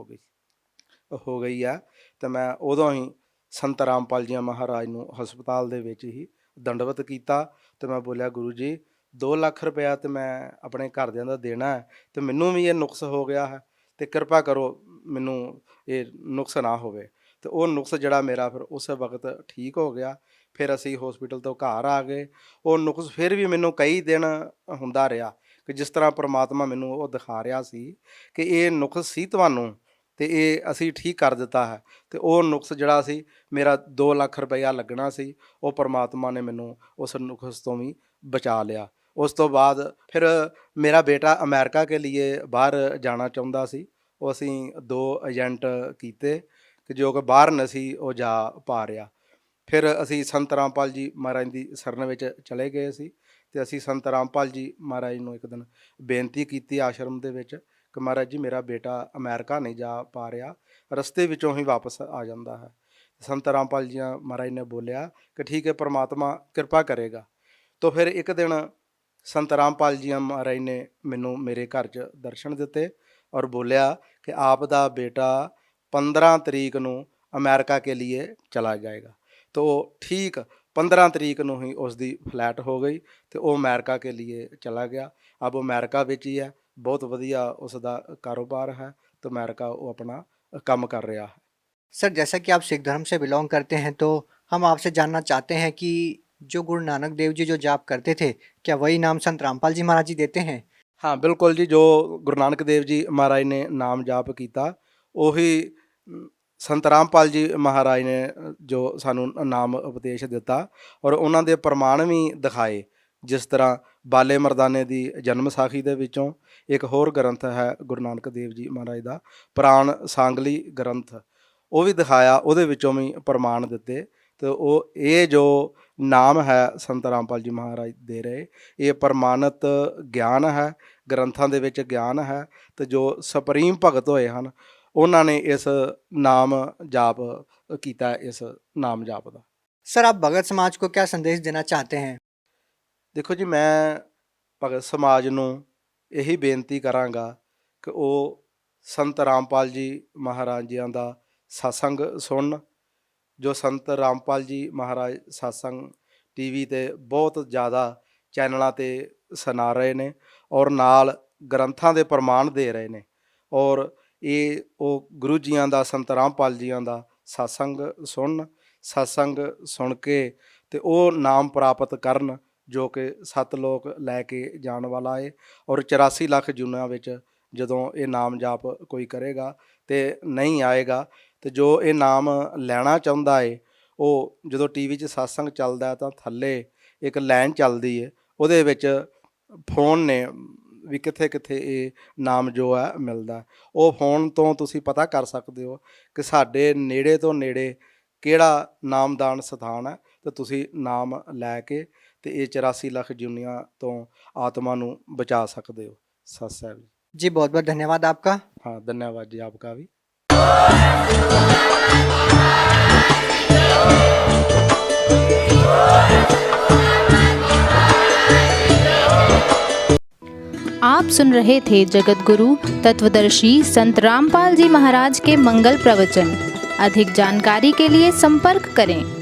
ਹੋ ਗਈ ਆ। ਤੇ ਮੈਂ ਉਦੋਂ ਹੀ ਸੰਤ ਰਾਮਪਾਲ ਜੀ ਮਹਾਰਾਜ ਨੂੰ ਹਸਪਤਾਲ ਦੇ ਵਿੱਚ ਹੀ ਦੰਡਵਤ ਕੀਤਾ ਤੇ ਮੈਂ ਬੋਲਿਆ, ਗੁਰੂ ਜੀ 2 ਲੱਖ ਰੁਪਇਆ ਤੇ ਮੈਂ ਆਪਣੇ ਘਰਦਿਆਂ ਦਾ ਦੇਣਾ ਹੈ, ਤੇ ਮੈਨੂੰ ਵੀ ਇਹ ਨੁਕਸ ਹੋ ਗਿਆ ਹੈ, ਤੇ ਕਿਰਪਾ ਕਰੋ ਮੈਨੂੰ ਇਹ ਨੁਕਸ ਨਾ ਹੋਵੇ। ਤੇ ਉਹ ਨੁਕਸ ਜਿਹੜਾ ਮੇਰਾ ਫਿਰ ਉਸ ਵਕਤ ਠੀਕ ਹੋ ਗਿਆ। ਫਿਰ ਅਸੀਂ ਹਸਪੀਟਲ ਤੋਂ ਘਰ ਆ ਗਏ। ਉਹ ਨੁਕਸ ਫਿਰ ਵੀ ਮੈਨੂੰ ਕਈ ਦਿਨ ਹੁੰਦਾ ਰਿਹਾ ਕਿ ਜਿਸ ਤਰ੍ਹਾਂ ਪ੍ਰਮਾਤਮਾ ਮੈਨੂੰ ਉਹ ਦਿਖਾ ਰਿਹਾ ਸੀ ਕਿ ਇਹ ਨੁਕਸ ਸੀ ਤੁਹਾਨੂੰ, ਤੇ ਇਹ ਅਸੀਂ ਠੀਕ ਕਰ ਦਿੱਤਾ ਹੈ। ਤੇ ਉਹ ਨੁਕਸ ਜਿਹੜਾ ਸੀ ਮੇਰਾ 2 ਲੱਖ ਰੁਪਇਆ ਲੱਗਣਾ ਸੀ, ਉਹ ਪ੍ਰਮਾਤਮਾ ਨੇ ਮੈਨੂੰ ਉਸ ਨੁਕਸ ਤੋਂ ਵੀ ਬਚਾ ਲਿਆ। ਉਸ ਤੋਂ ਬਾਅਦ ਫਿਰ ਮੇਰਾ ਬੇਟਾ ਅਮਰੀਕਾ ਕੇ ਲਈ ਬਾਹਰ ਜਾਣਾ ਚਾਹੁੰਦਾ ਸੀ। ਉਹ ਅਸੀਂ 2 ਏਜੰਟ ਕੀਤੇ ਕਿ ਜੋ ਕਿ ਬਾਹਰ ਨਹੀਂ ਸੀ ਉਹ ਜਾ ਪਾ ਰਿਹਾ। ਫਿਰ ਅਸੀਂ ਸੰਤ ਰਾਮਪਾਲ ਜੀ ਮਹਾਰਾਜ ਦੀ ਸ਼ਰਨ ਵਿੱਚ ਚਲੇ ਗਏ ਸੀ, ਤੇ ਅਸੀਂ ਸੰਤ ਰਾਮਪਾਲ ਜੀ ਮਹਾਰਾਜ ਨੂੰ ਇੱਕ ਦਿਨ ਬੇਨਤੀ ਕੀਤੀ ਆਸ਼ਰਮ ਦੇ ਵਿੱਚ ਕਿ ਮਹਾਰਾਜ ਜੀ ਮੇਰਾ ਬੇਟਾ ਅਮਰੀਕਾ ਨਹੀਂ ਜਾ ਪਾ ਰਿਹਾ, ਰਸਤੇ ਵਿੱਚੋਂ ਹੀ ਵਾਪਸ ਆ ਜਾਂਦਾ ਹੈ। ਸੰਤ ਰਾਮਪਾਲ ਜੀ ਮਹਾਰਾਜ ਨੇ ਬੋਲਿਆ ਕਿ ਠੀਕ ਹੈ, ਪਰਮਾਤਮਾ ਕਿਰਪਾ ਕਰੇਗਾ। ਤਾਂ ਫਿਰ ਇੱਕ ਦਿਨ ਸੰਤ ਰਾਮਪਾਲ ਜੀ ਮਹਾਰਾਜ ਨੇ ਮੈਨੂੰ ਮੇਰੇ ਘਰ 'ਚ ਦਰਸ਼ਨ ਦਿੱਤੇ ਔਰ ਬੋਲਿਆ ਕਿ ਆਪ ਦਾ ਬੇਟਾ 15 ਤਰੀਕ ਨੂੰ ਅਮਰੀਕਾ ਕੇ ਲਈ ਚਲਾ ਜਾਏਗਾ। तो ठीक 15 तरीक ਨੂੰ ही उसकी फ्लैट हो गई तो वो अमेरिका के लिए चला गया। अब अमेरिका ਵਿੱਚ ही है, बहुत ਵਧੀਆ उसका कारोबार है, तो अमेरिका वो अपना काम कर रहा है। सर, जैसा कि आप सिख धर्म से बिलोंग करते हैं, तो हम आपसे जानना चाहते हैं कि जो गुरु नानक देव जी जो जाप करते थे, क्या वही नाम संत रामपाल जी महाराज जी देते हैं? हाँ बिल्कुल जी, जो गुरु नानक देव जी महाराज ने नाम जाप किया ਉਹੀ संत रामपाल जी महाराज ने जो सानू नाम उपदेश दिता और उन्होंने प्रमाण भी दिखाए। जिस तरह बाले मरदाने की जन्म साखी दे विचों एक होर ग्रंथ है गुरु नानक देव जी महाराज का प्राण सांगली ग्रंथ, वो भी दिखाया, उहदे विचों भी प्रमाण दिते। तो वो ये जो नाम है संत रामपाल जी महाराज दे रहे, ये प्रमाणित ज्ञान है, ग्रंथां दे विच ज्ञान है। तो जो सुप्रीम भगत होए हैं उन्होंने इस नाम जाप किया, इस नाम जाप का। सर, आप भगत समाज को क्या संदेश देना चाहते हैं? देखो जी, मैं भगत समाज नूं यही बेनती करांगा कि वो संत रामपाल जी महाराज जी का सत्संग सुन। जो संत रामपाल जी महाराज सत्संग टीवी ते बहुत ज़्यादा चैनलों ते सुना रहे ने और नाल ग्रंथां दे प्रमाण दे रहे ने, और ये वो गुरु जियां दा संत रामपाल जियां दा सत्संग सुन के ते वो नाम प्राप्त करन जो कि 7 लोक लैके जान वाला है। और 84 लाख जूनां विच जदों ये नाम जाप कोई करेगा तो नहीं आएगा। तो जो ये नाम लैना चाहुंदा है वो जदों टीवी च सत्संग चलदा है तो थल्ले एक लाइन चलदी है, उहदे विच फोन ने भी किथे किथे ये नाम जो है मिलता है। वो फोन तो तुसी पता कर सकते हो कि साडे नेड़े तो नेड़े किहड़ा नामदान स्थान है, तो तुसी नाम लैके ते ये 84 लाख जुनिया तो आत्मा नूं बचा सकते हो। सत साहब जी, बहुत बहुत धन्यवाद आपका। हाँ, धन्यवाद जी आपका भी। आप सुन रहे थे जगत गुरु तत्वदर्शी संत रामपाल जी महाराज के मंगल प्रवचन। अधिक जानकारी के लिए संपर्क करें।